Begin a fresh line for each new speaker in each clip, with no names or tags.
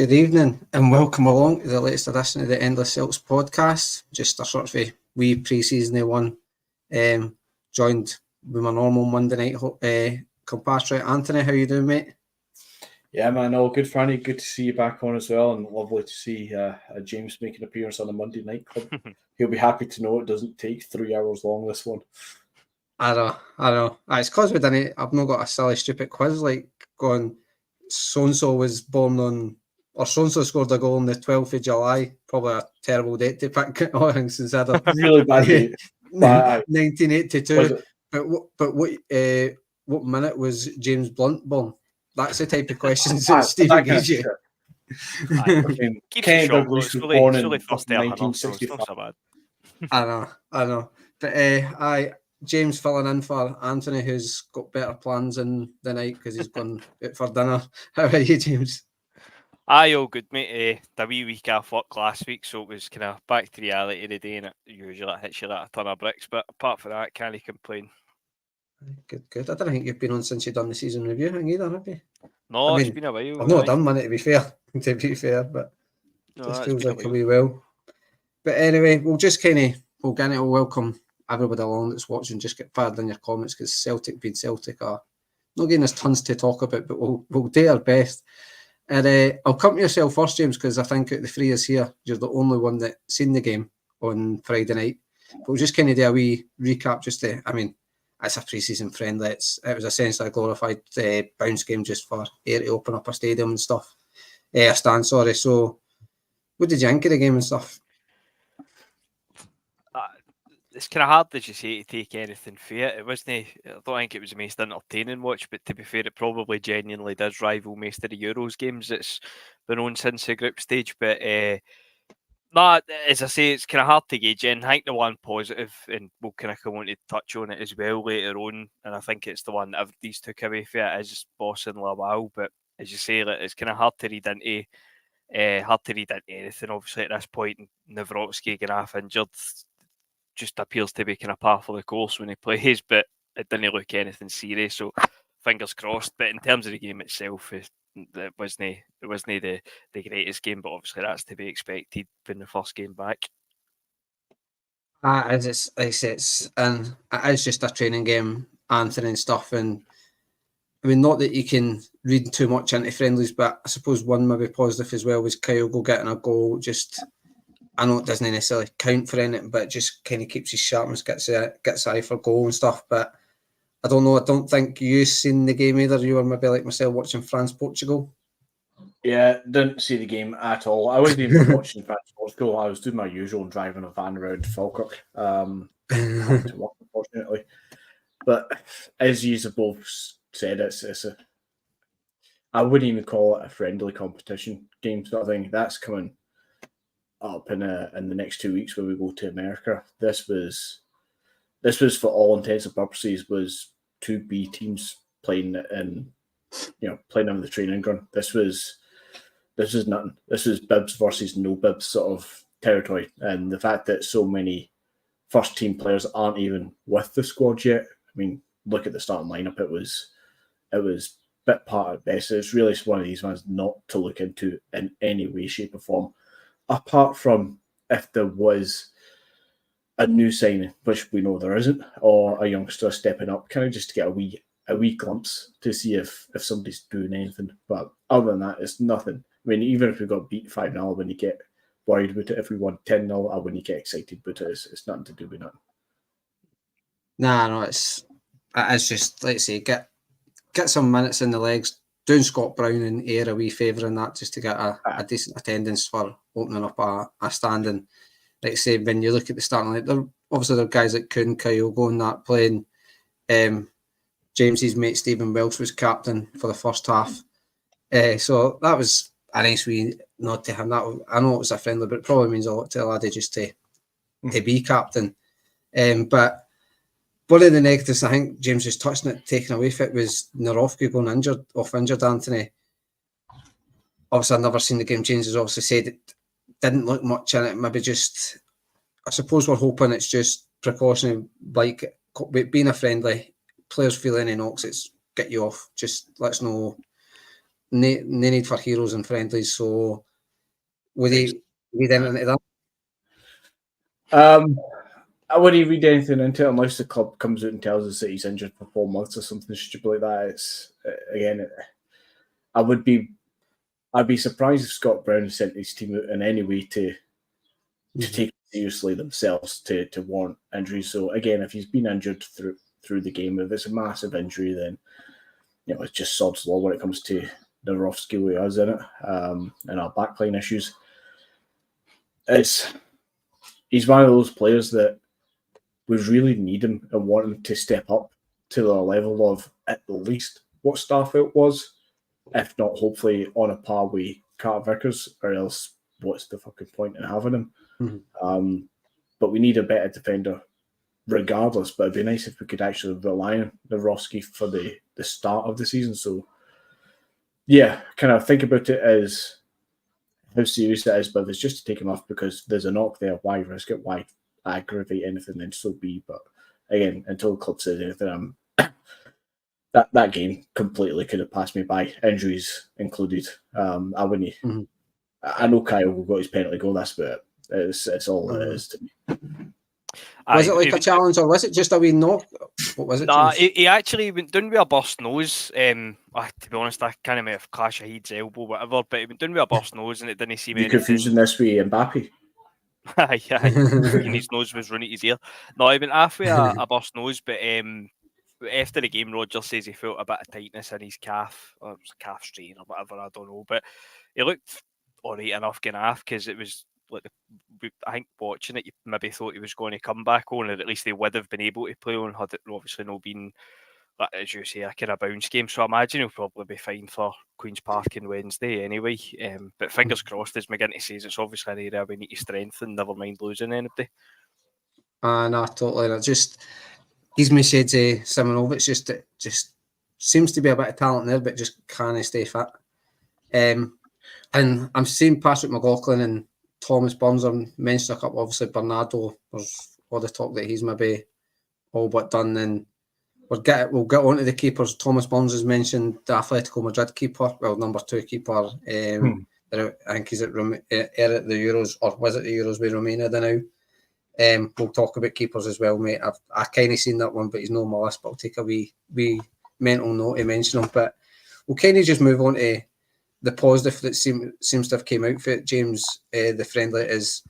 Good evening and welcome along to the latest edition of the Endless Celts Podcast. Just a sort of a wee pre-season one. Joined with my normal Monday night compatriot Anthony. How you doing, mate?
Yeah, man, all good, Franny. Good to see you back on as well, and lovely to see James make an appearance on the Monday Night Club. He'll be happy to know it doesn't take 3 hours long, this one.
I know. It's because I've not got a silly, stupid quiz like going, so-and-so was born on, or so-and-so scored a goal on the 12th of July. Probably a terrible date to pick, all things considered.
Really bad date.
1982. But what minute was James Blunt born? That's the type of questions that Stephen gives you.
Ken Douglas was born in 1965.
I know. But James filling in for Anthony, who's got better plans in the night because he's gone out for dinner. How are you, James?
Aye, all good, mate. The wee week off work last week, so it was kind of back to reality today, and it usually hits you that a ton of bricks. But apart from that, can't complain.
Good. I don't think you've been on since you've done the season review thing either, have you?
No, it's been a while.
I've not done one, to be fair, but it just feels like a wee while. But anyway, we'll get into welcome everybody along that's watching. Just get fired in your comments because Celtic being Celtic are not getting us tons to talk about, but we'll do our best. And I'll come to yourself first, James, because I think out of the three of us here, you're the only one that seen the game on Friday night. But we'll just kind of do a wee recap. It's a pre-season friendly. It was essentially a glorified bounce game just for Ayr to open up a stadium and stuff. A stand, sorry. So, what did you think of the game and stuff?
It's kind of hard, as you say, to take anything fair. It wasn't. I don't think it was the most entertaining watch, but to be fair, it probably genuinely does rival most of the Euros games that's been on since the group stage. But as I say, it's kind of hard to gauge. And I think the one positive, and we'll kind of come on to touch on it as well later on, and I think it's the one that everybody's took away from it, is Bosun Lawal. But as you say, it's kind of hard to read into anything. Obviously, at this point, Nawrocki getting half injured just appears to be kind of par for the course when he plays, but it didn't look anything serious. So fingers crossed. But in terms of the game itself, it wasn't the greatest game, but obviously that's to be expected from the first game back.
It's just a training game, Anthony, and stuff. And I mean, not that you can read too much into friendlies, but I suppose one maybe positive as well was Kyogo getting a goal. I know it doesn't necessarily count for anything, but it just kind of keeps his sharpness, gets eye for goal and stuff. But I don't know. I don't think you've seen the game either. You were maybe like myself watching France-Portugal.
Yeah, didn't see the game at all. I wasn't even watching France-Portugal. I was doing my usual driving a van around Falkirk. To work, unfortunately. But as you have both said, I wouldn't even call it a friendly competition game sort of thing. That's coming up in the next 2 weeks when we go to America. This was for all intents and purposes was 2B teams playing in the training ground. This was nothing. This was bibs versus no bibs sort of territory, and the fact that so many first team players aren't even with the squad yet. I mean, look at the starting lineup. It was bit part at best. It's really one of these ones not to look into in any way, shape, or form. Apart from if there was a new signing, which we know there isn't, or a youngster stepping up, kind of just to get a wee glimpse to see if somebody's doing anything. But other than that, it's nothing. I mean, even if we got beat 5-0, I wouldn't get worried about it. If we won 10-0, I wouldn't get excited about it. It's nothing to do with nothing.
No, it's just, let's say, get some minutes in the legs. Doing Scott Brown and Ayr a wee favour in that just to get a decent attendance for opening up a stand. And like I say, when you look at the starting line, there are guys like Kuhn, Kyogo and that playing. James's mate Stephen Welsh was captain for the first half. So that was a nice wee nod to him. I know it was a friendly, but it probably means a lot to the laddie just to be captain. But one of the negatives, I think James was touching it, taken away from it, was Nawrocki going injured, Anthony. Obviously, I've never seen the game change. As obviously said, it didn't look much in it. Maybe just, I suppose we're hoping it's just precautionary, like being a friendly, players feel any knocks, it's get you off. Just let's know no need for heroes and friendlies. So would he read anything into
that? I wouldn't read anything into it unless the club comes out and tells us that he's injured for 4 months or something stupid like that. It's again, I'd be surprised if Scott Brown sent his team out in any way to take it seriously themselves to warrant injuries. So again, if he's been injured through the game, if it's a massive injury, then it's just sod's law when it comes to Nawrocki who is in it, and our backline issues. He's one of those players that we really need him and want him to step up to the level of at least what Starfelt was, if not hopefully on a par with Carter Vickers, or else what's the fucking point in having him?
Mm-hmm.
But we need a better defender regardless, but it'd be nice if we could actually rely on Nawrocki for the start of the season. So yeah, kind of think about it as how serious it is, but if it's just to take him off because there's a knock there, why risk it? Why aggravate anything? Then so be. But again, until the club says anything, that game completely could have passed me by, injuries included. I wouldn't.
Mm-hmm.
I know Kyle got his penalty goal. That's about it. It's all it is to me.
Was it like a challenge, or was it just a wee knock? What was it?
Nah, he actually went down with a burst nose. To be honest, I kind of might have clashed a head's elbow, whatever. But he went down with a burst nose, and it didn't seem.
You confusing this with Mbappe?
Yeah, his nose was running his ear. No, he went halfway a burst nose, but after the game, Rodgers says he felt a bit of tightness in his calf, or it was a calf strain or whatever. I don't know, but he looked alright enough getting off because it was. Like I think watching it, you maybe thought he was going to come back on, or at least they would have been able to play on had it obviously not been, as you say, a kind of bounce game. So I imagine he'll probably be fine for Queen's Park on Wednesday anyway. But fingers crossed, as McGinty says, it's obviously an area we need to strengthen, never mind losing anybody.
No, totally. And it just gives me shades of Simonovic. Just seems to be a bit of talent there, but just can't stay fit. And I'm seeing Patrick McLaughlin and Thomas Burns are mentioned a couple. Obviously, Bernardo, there's all the talk that he's maybe all but done. And we'll get on to the keepers. Thomas Burns has mentioned the Atletico Madrid keeper, well, number 2 keeper. I think he's at the Euros, or was it the Euros with Romania now? We'll talk about keepers as well, mate. I've kind of seen that one, but he's not on my list. But I'll take a wee mental note to mention him. But we'll kind of just move on to the positive that seems to have came out for it, James, the friendly, is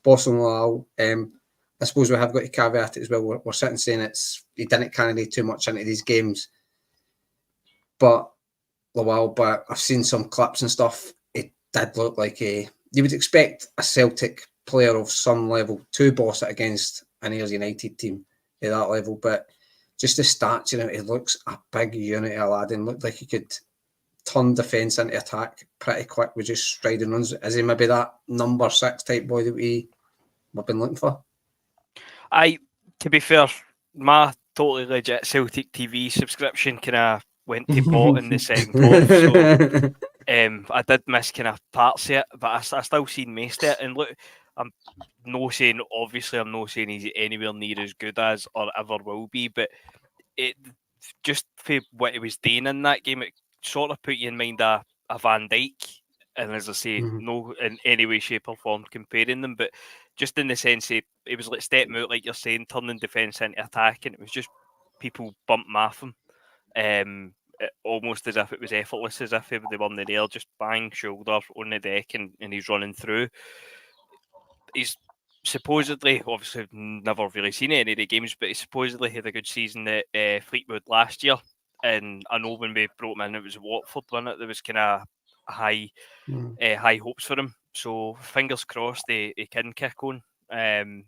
Bosun Lawal. I suppose we have got to caveat it as well. We're sitting saying he didn't candidate too much into these games. But Lawal, but I've seen some clips and stuff. It did look like you would expect a Celtic player of some level to boss it against an Ayr United team at that level. But just the stats, he looks a big unit of lad and looked like he could turn defence into attack pretty quick with just striding runs. Is he maybe that number 6 type boy that we've been looking for?
To be fair, my totally legit Celtic TV subscription kind of went to pot in the second half. So I did miss kind of parts of it, but I still seen most of it. And look, I'm not saying he's anywhere near as good as or ever will be, but it just for what he was doing in that game, it sort of put you in mind a Van Dijk. And as I say, no in any way, shape or form comparing them, but just in the sense it was like stepping out, like you're saying, turning defence into attack, and it was just people bumping off him. Almost as if it was effortless, as if they were in the air, just bang, shoulder on the deck, and he's running through. He's supposedly, obviously, never really seen any of the games, but he supposedly had a good season at Fleetwood last year. And I know when we brought him in, it was Watford, wasn't it? There was kind of high hopes for him. So fingers crossed he can kick on and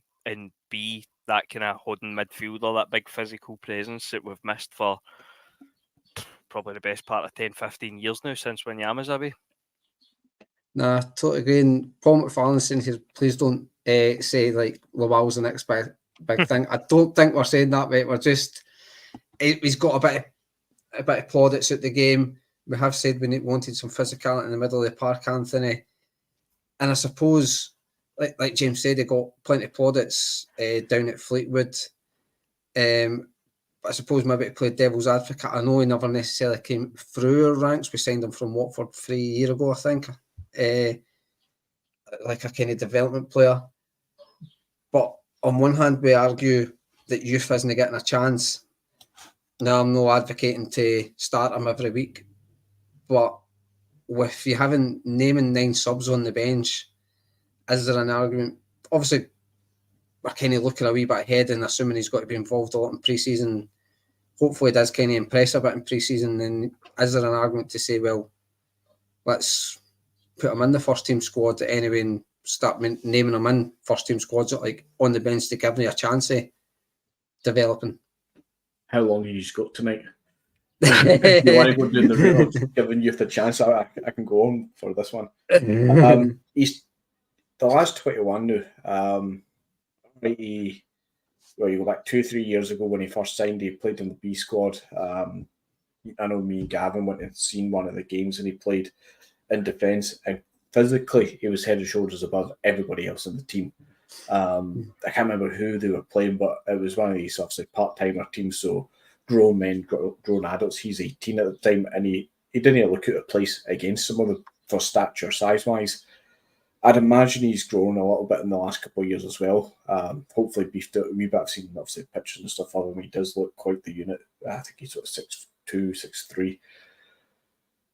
be that kind of holding midfielder, that big physical presence that we've missed for probably the best part of 10-15 years now since Wanyama's away.
Nah, totally agree. And Paul McFarlane's saying here, please don't say like Lawal's the next big thing. I don't think we're saying that, mate. We're just he's got a bit of plaudits at the game. We have said we wanted some physicality in the middle of the park, Anthony. And I suppose, like James said, he got plenty of plaudits down at Fleetwood. But I suppose maybe to play devil's advocate, I know he never necessarily came through our ranks. We signed him from Watford 3 years ago, I think. Like a kind of development player. But on one hand, we argue that youth isn't getting a chance. Now, I'm not advocating to start him every week. But with you having naming 9 subs on the bench, is there an argument? Obviously, we're kind of looking a wee bit ahead and assuming he's got to be involved a lot in pre-season. Hopefully it does kind of impress a bit in pre-season. Then is there an argument to say, well, let's put him in the first team squad anyway and start naming him in first team squads like on the bench to give me a chance of developing?
How long have you got tonight? If you want to go down the route of giving youth a chance, I can go on for this one. He's the last 21 now. You go back 2-3 years ago when he first signed, he played in the B squad. I know me and Gavin went and seen one of the games and he played in defence, and physically he was head and shoulders above everybody else in the team. I can't remember who they were playing, but it was one of these obviously part-timer teams, so grown men, grown adults. He's 18 at the time, and he didn't look out of place against some of them for stature, size-wise. I'd imagine he's grown a little bit in the last couple of years as well. Hopefully beefed out a wee bit. I've seen obviously pictures and stuff of him. He does look quite the unit. I think he's sort of 6'2", 6'3".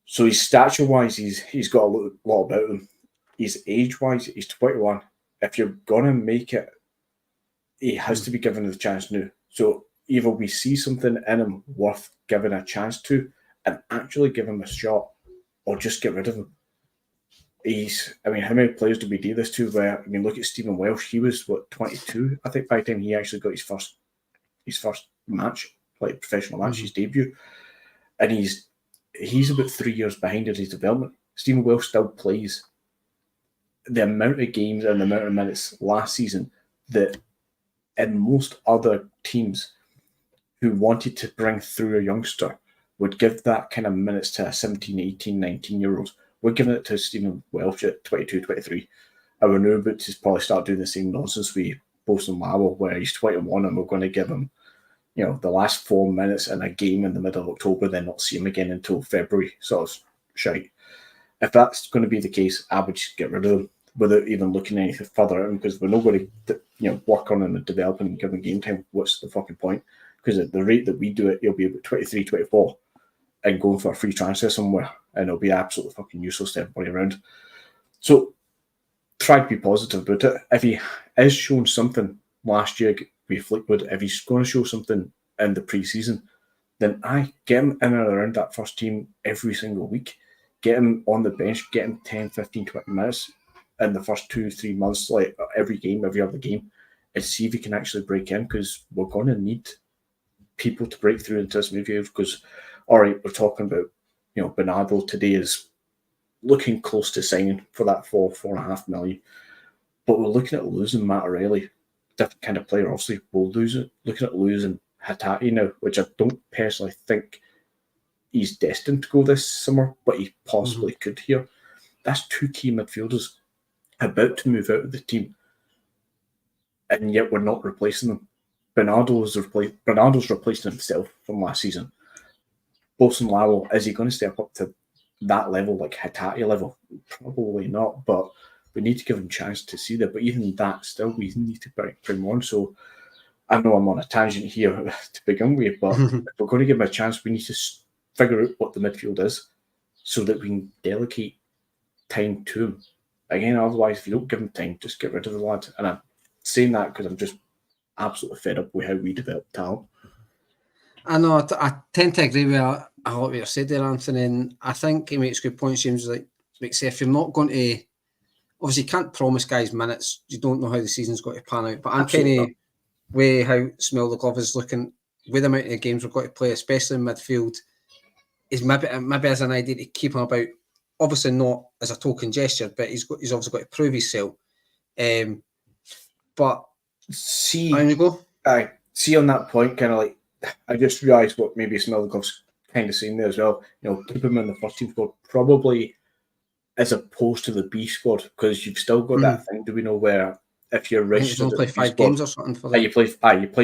So his stature-wise, he's got a lot about him. His age-wise, he's 21. If you're going to make it, he has to be given the chance now. So either we see something in him worth giving a chance to and actually give him a shot, or just get rid of him. How many players did we do this to? Where, look at Stephen Welsh. He was 22, I think, by the time he actually got his first match, like professional match, his debut, and he's about 3 years behind in his development. Stephen Welsh still plays. The amount of games and the amount of minutes last season that in most other teams who wanted to bring through a youngster would give that kind of minutes to a 17, 18, 19-year-olds. We're giving it to Stephen Welsh at 22, 23. And we're now about to probably start doing the same nonsense with Bosun Lawal, where he's 21 and we're going to give him, the last 4 minutes in a game in the middle of October, then not see him again until February. Sort of shite. If that's going to be the case, I would just get rid of him without even looking anything further at him, because we're not going to work on him and develop and give him game time. What's the fucking point? Because at the rate that we do it, he'll be about 23, 24 and going for a free transfer somewhere, and it'll be absolutely fucking useless to everybody around. So try to be positive about it. If he is showing something last year with Fleetwood, if he's going to show something in the pre-season, then I get him in and around that first team every single week. Get him on the bench, get him 10, 15, 20 minutes in the first 2-3 months, like every game, every other game, and see if he can actually break in, because we're going to need people to break through into this midfield. Because, all right, we're talking about, Bernardo today is looking close to signing for that 4.5 million, but we're looking at losing Managerial, different kind of player. Obviously, we'll lose it. Looking at losing Hatate now, which I don't personally think he's destined to go this summer, but he possibly could here. That's 2 key midfielders about to move out of the team, and yet we're not replacing them. Bernardo's replacing himself from last season. Bosun Lawal, is he going to step up to that level, like Hatate level? Probably not, but we need to give him a chance to see that. But even that, still, we need to bring him on. So I know I'm on a tangent here to begin with, but if we're going to give him a chance, we need to figure out what the midfield is so that we can delegate time to him. Again, otherwise, if you don't give him time, just get rid of the lad. And I'm saying that because I'm just absolutely fed up with how we develop talent.
I know, I tend to agree with a lot of what you said there, Anthony, and I think he makes good points, James. Like say, if you're not going to, obviously you can't promise guys minutes, you don't know how the season's going to pan out, but I'm kind of way how Smell the Glove is looking, with the amount of games we've got to play, especially in midfield, is maybe as an idea to keep him about, obviously not as a token gesture, but he's obviously got to prove himself. But
see,
on you go.
See on that point, kind of like, I just realised what maybe Smell the Glove's kind of saying there as well. Keep him in the first team squad, probably as opposed to the B squad, because you've still got that thing, do we know, where if you're registered,
play 5 games or something for them.
You play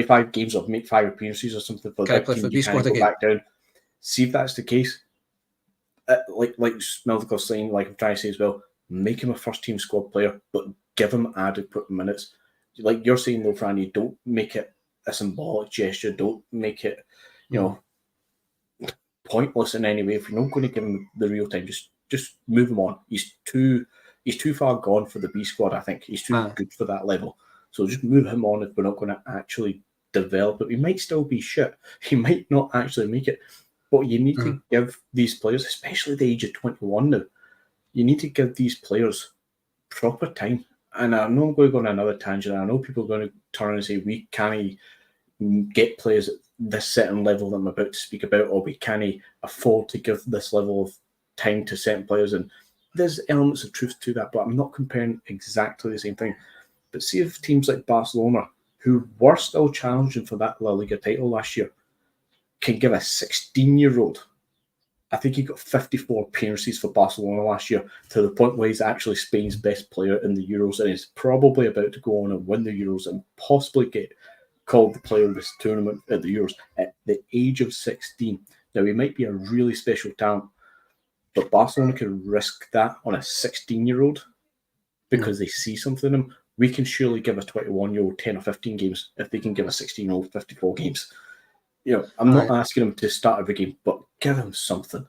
5 games or make 5 appearances or something for the big team. You can't go back down. See if that's the case. Like Smeldick was saying, like I'm trying to say as well, make him a first team squad player, but give him adequate minutes. Like you're saying though, Franny, don't make it a symbolic gesture. Don't make it, pointless in any way. If you're not going to give him the real time, just move him on. He's too far gone for the B squad. I think he's too good for that level. So just move him on if we're not going to actually develop it. He might still be shit. He might not actually make it. But you need to give these players, especially the age of 21 now, you need to give these players proper time. And I know I'm going to go on another tangent. I know people are going to turn and say, we can't get players at this certain level that I'm about to speak about, or we can't afford to give this level of time to certain players. And there's elements of truth to that, but I'm not comparing exactly the same thing. But see if teams like Barcelona, who were still challenging for that La Liga title last year, can give a 16-year-old, I think he got 54 appearances for Barcelona last year, to the point where he's actually Spain's best player in the Euros, and he's probably about to go on and win the Euros and possibly get called the player of this tournament at the Euros at the age of 16. Now, he might be a really special talent, but Barcelona can risk that on a 16-year-old because they see something in him. We can surely give a 21-year-old 10 or 15 games if they can give a 16-year-old 54 games. I'm not asking him to start every game, but give him something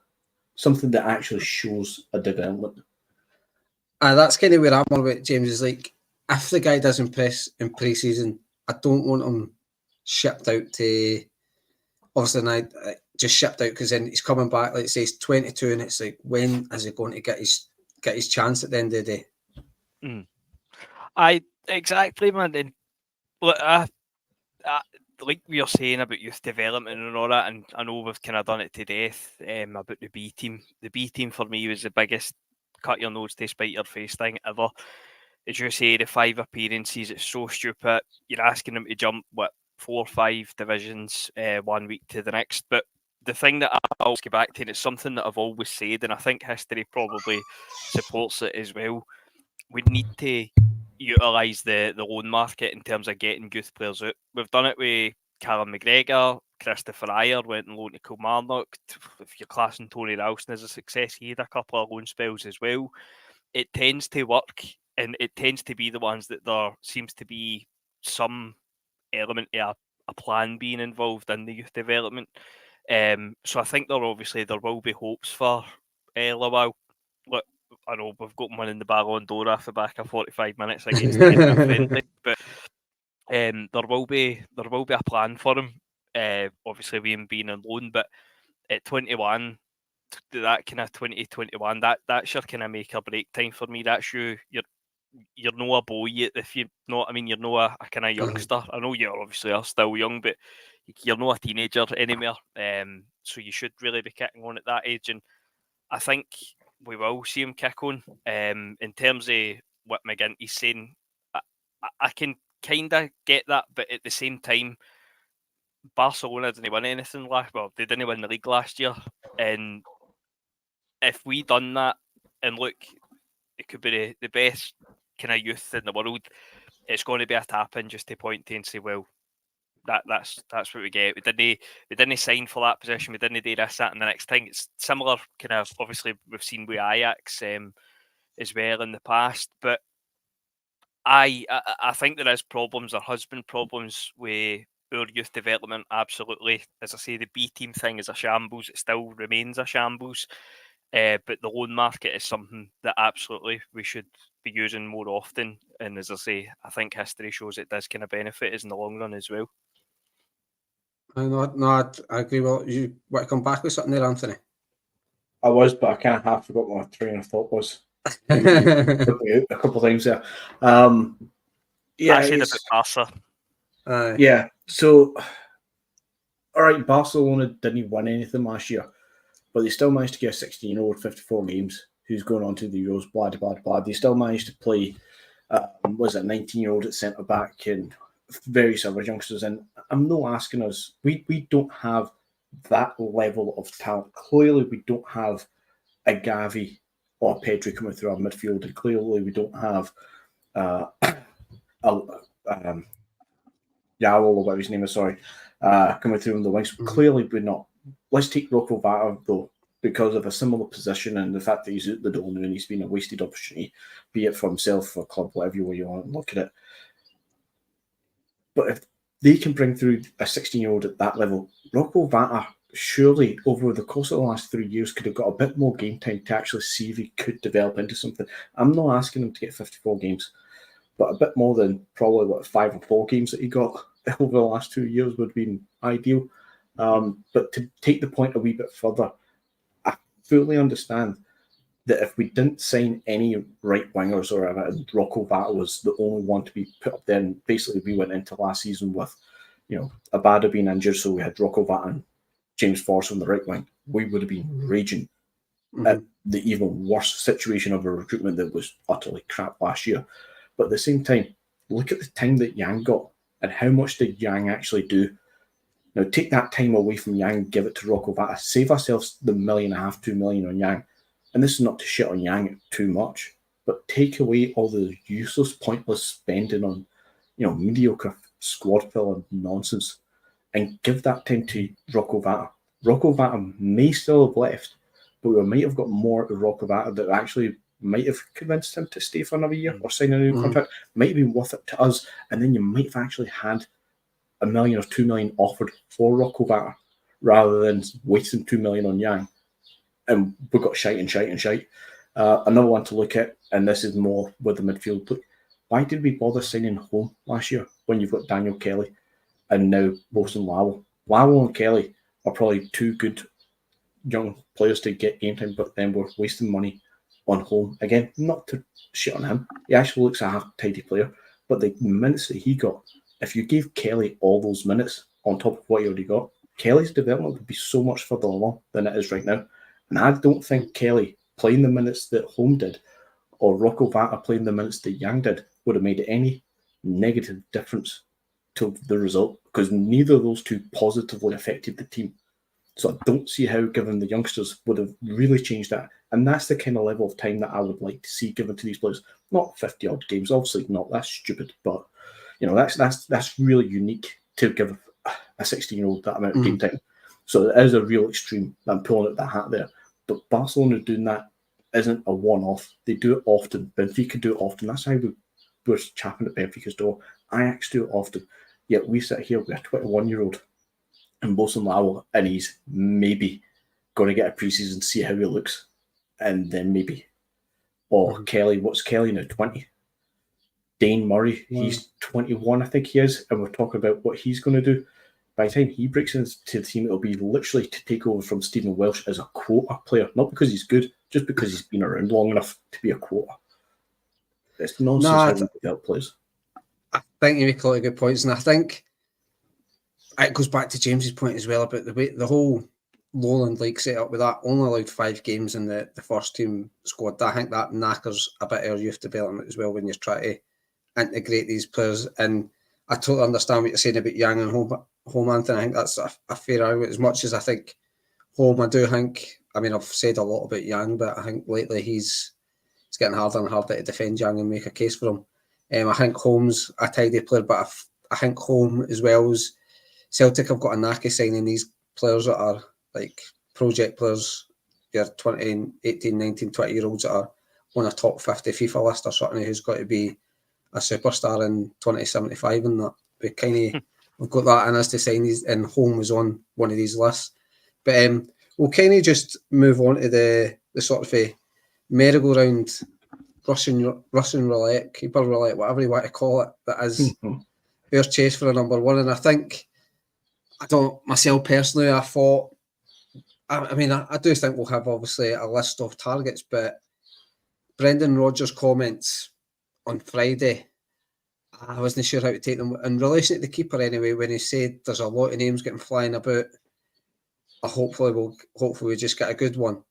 that actually shows a development.
That's kind of where I'm on about, James, is like, if the guy does impress in pre-season, I don't want him shipped out to, obviously, just shipped out because then he's coming back, like say he's 22, and it's like, when is he going to get his chance at the end of the day?
Exactly, man. And look, like we were saying about youth development and all that, and I know we've kind of done it to death about the B team. The B team for me was the biggest cut your nose to spite your face thing ever. As you say, the 5 appearances, it's so stupid. You're asking them to jump, 4 or 5 divisions 1 week to the next. But the thing that I always get back to, and it's something that I've always said, and I think history probably supports it as well, we need to utilise the loan market in terms of getting youth players out. We've done it with Callum McGregor, Christopher Ayr went and loaned to Kilmarnock. If you're classing Tony Ralston as a success, he had a couple of loan spells as well. It tends to work, and it tends to be the ones that there seems to be some element of a plan being involved in the youth development. So I think there will be hopes for Lawal. Look, I know we've got one in the Ballon d'Or off the back of 45 minutes against the friendly, but there will be a plan for him. Obviously, we him being on loan, but at 21, that kind of 2021, that's your kind of make or break time for me. That's you're not a boy yet, if you know what I mean. You're not a kind of youngster. I know you obviously are still young, but you're not a teenager anymore. So you should really be kicking on at that age, and I think we will see him kick on. In terms of what McGinty's saying, I can kind of get that, but at the same time, Barcelona didn't win anything they didn't win the league last year, and if we done that, and look, it could be the best kind of youth in the world, it's going to be a tap in just to point to and say, well, that's what we get. We didn't sign for that position. We didn't do this, that, and the next thing. It's similar kind of. Obviously, we've seen with Ajax as well in the past, but I think there is problems. There has been problems with our youth development. Absolutely, as I say, the B team thing is a shambles. It still remains a shambles. But the loan market is something that absolutely we should be using more often. And as I say, I think history shows it does kind of benefit us in the long run as well.
No, I agree. Well, you want to come back with something there, Anthony?
I was, but I kind of half forgot what my train of thought was. A couple of times there.
I said about Barca.
Yeah. So, all right, Barcelona didn't win anything last year, but they still managed to get a 16-year-old 54 games who's going on to the Euros, blah, blah, blah. They still managed to play, 19-year-old at centre-back and various other youngsters. And I'm not asking us, we don't have that level of talent. Clearly, we don't have a Gavi or a Pedri coming through our midfield. And clearly, we don't have a Yawel or whatever his name is, coming through on the wings. Clearly would not. Let's take Rocco Vata, though, because of a similar position and the fact that he's out the door and he's been a wasted opportunity, be it for himself, for a club, whatever way you want to look at it. But if they can bring through a 16-year-old at that level, Rocco Vata surely over the course of the last 3 years could have got a bit more game time to actually see if he could develop into something. I'm not asking him to get 54 games, but a bit more than probably 5 or 4 games that he got over the last 2 years would have been ideal. But to take the point a wee bit further, I fully understand that if we didn't sign any right wingers or and Rocco Vata was the only one to be put up there, and basically we went into last season with, Abada being injured, so we had Rocco Vata and James Forrest on the right wing, we would have been raging at the even worse situation of a recruitment that was utterly crap last year. But at the same time, look at the time that Yang got and how much did Yang actually do. Now, take that time away from Yang, give it to Rocco Vata, save ourselves the $1.5 million, 2 million on Yang. And this is not to shit on Yang too much, but take away all the useless, pointless spending on, mediocre squad fill and nonsense, and give that time to Rocco Vata. Rocco Vata may still have left, but we might have got more out of Rocco Vata that actually might have convinced him to stay for another year or sign a new contract. Might have been worth it to us, and then you might have actually had $1 million or 2 million offered for Rocco Vata rather than wasting 2 million on Yang. And we've got shite. Another one to look at, and this is more with the midfield. Look, why did we bother signing Home last year when you've got Daniel Kelly and now Bosun Lawal? Lawal and Kelly are probably 2 good young players to get game time, but then we're wasting money on Home. Again, not to shit on him. He actually looks a half-tidy player, but the minutes that he got, if you gave Kelly all those minutes on top of what he already got, Kelly's development would be so much further along than it is right now. And I don't think Kelly playing the minutes that Home did or Rocco Vata playing the minutes that Yang did would have made any negative difference to the result, because neither of those two positively affected the team. So I don't see how giving the youngsters would have really changed that. And that's the kind of level of time that I would like to see given to these players. Not 50-odd games, obviously not. That's stupid. But, that's really unique to give a 16-year-old that amount of game time. So it is a real extreme. I'm pulling out the hat there. But Barcelona doing that isn't a one-off. They do it often. Benfica do it often. That's how we're chapping at Benfica's door. Ajax do it often. Yet we sit here with a 21-year-old and Bosun Lawal, and he's maybe going to get a preseason, see how he looks, and then maybe. Or Kelly, what's Kelly now, 20? Dane Murray, he's 21, I think he is, and we're talking about what he's going to do. By the time he breaks into the team, it'll be literally to take over from Stephen Welsh as a quota player, not because he's good, just because he's been around long enough to be a quota. It's nonsense how we develop players.
I think you make a lot of good points, and I think it goes back to James's point as well about the way the whole Lowland League setup with that only allowed 5 games in the first team squad. I think that knackers a bit of youth development as well when you're trying to integrate these players. And I totally understand what you're saying about Yang and Home, Anthony. I think that's a fair argument. As much as I think Home, I've said a lot about Yang, but I think lately he's getting harder and harder to defend Yang and make a case for him. I think Home's a tidy player, but I think Home as well as Celtic have got a knack of signing these players that are like project players, your 20, 18, 19, 20-year-olds that are on a top 50 FIFA list or something, who's got to be a superstar in 2075 and that. We've got that in us to sign these, and Home was on one of these lists. But we'll kind of just move on to the sort of a merry-go-round Russian roulette, keeper roulette, whatever you want to call it, that is our chase for a number one. And I think, myself personally, I do think we'll have obviously a list of targets, but Brendan Rodgers' comments on Friday, I wasn't sure how to take them. In relation to the keeper anyway, when he said there's a lot of names getting flying about, hopefully we just get a good one.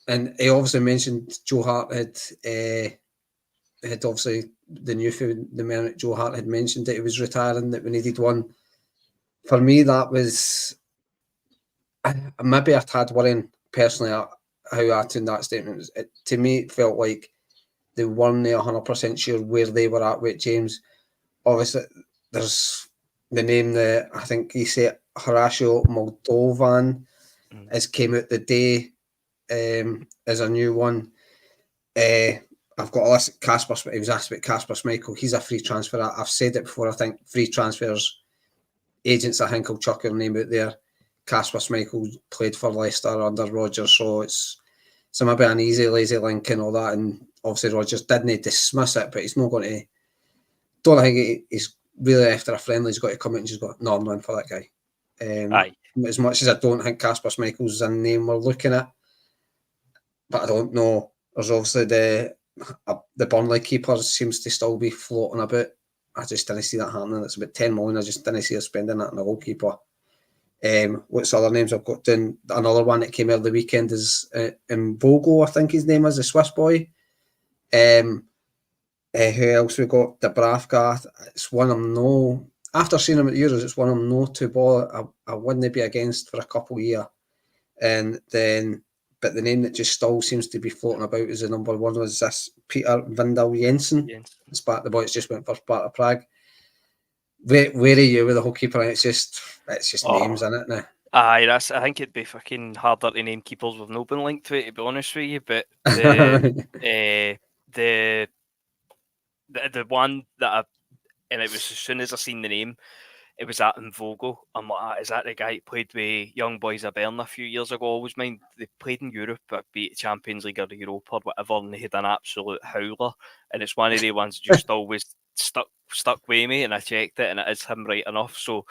And he obviously mentioned Joe Hart had obviously the Newfoundland Joe Hart had mentioned that he was retiring, that we needed one. For me, that was maybe a tad worrying personally how I turned that statement. To me, it felt like they weren't 100% sure where they were at with James. Obviously, there's the name that I think he said Horacio Moldovan has came out the day as a new one. I've got a list. Kasper. He was asked about Kasper Schmeichel. He's a free transfer. I've said it before. I think free transfers, agents. I think will chuck your name out there. Kasper Schmeichel played for Leicester under Rodgers, so it's maybe an easy, lazy link and all that. And obviously Rodgers didn't dismiss it, but he's not going to. Don't think he's really after a friendly. He's got to come out and just go, no, I'm in for that guy.
Aye.
As much as I don't think Kasper Schmeichel's a name we're looking at, but I don't know. There's obviously the Burnley keeper seems to still be floating about. I just didn't see that happening. It's about 10 million. I just didn't see her spending that on a goalkeeper. What's other names I've got down? Another one that came out the weekend is Mbogo, I think his name is, a Swiss boy. Who else we got? Dubravka. It's one I'm no. After seeing him at Euros, it's one I'm no to ball. I wouldn't be against for a couple of years. And then, but the name that just still seems to be floating about is the number one was this Peter Vindal Jensen. The boy that's just went for Sparta Prague. Where are you with the whole keeper? It's just names in it now.
Aye, I think it'd be fucking harder to name keepers with no been linked to it, to be honest with you. But the one that and it was as soon as I seen the name, it was at Mvogo. I'm like, is that the guy who played with Young Boys of Bern a few years ago? Always mind they played in Europe, but beat Champions League or Europa or whatever, and they had an absolute howler. And it's one of the ones that just always stuck with me, and I checked it, and it is him right enough. So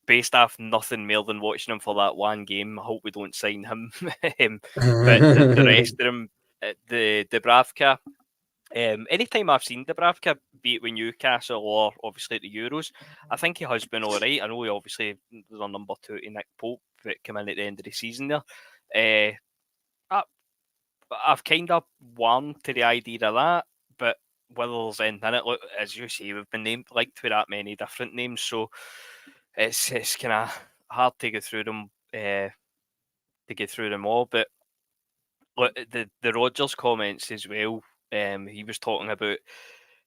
based off nothing more than watching him for that one game, I hope we don't sign him. But the rest of them, the Dubravka. Anytime I've seen Dubravka, be it with Newcastle or obviously at the Euros, I think he has been all right. I know he obviously was on number 2 to Nick Pope, that came in at the end of the season there. I've kind of warmed to the idea of that, but whether there's anything in it, look, as you say, we've been linked with that many different names, so it's kind of hard to get through them, all. But look, the Rodgers comments as well. He was talking about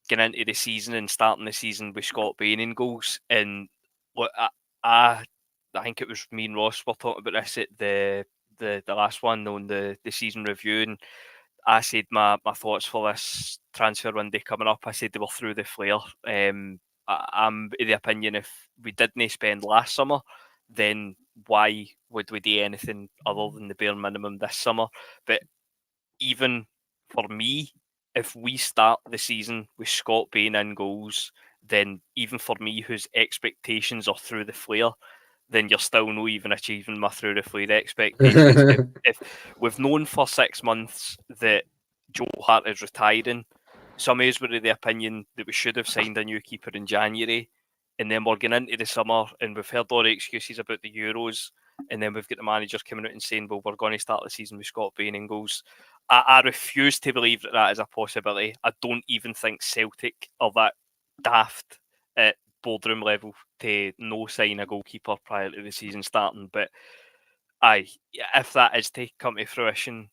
getting into the season and starting the season with Scott Bain in goals. And look, I think it was me and Ross were talking about this at the last one on the season review, and I said my thoughts for this transfer window coming up. I said they were through the flare. I'm of the opinion if we didn't spend last summer, then why would we do anything other than the bare minimum this summer? But even for me, if we start the season with Scott Bain in goals, then even for me, whose expectations are through the flare, then you're still not even achieving my through the flare expectations. if we've known for 6 months that Joe Hart is retiring, some of us were of the opinion that we should have signed a new keeper in January, and then we're getting into the summer and we've heard all the excuses about the Euros, and then we've got the managers coming out and saying, well, we're going to start the season with Scott Bain in goals. I refuse to believe that is a possibility. I don't even think Celtic are that daft at boardroom level to no sign a goalkeeper prior to the season starting. But if that is to come to fruition,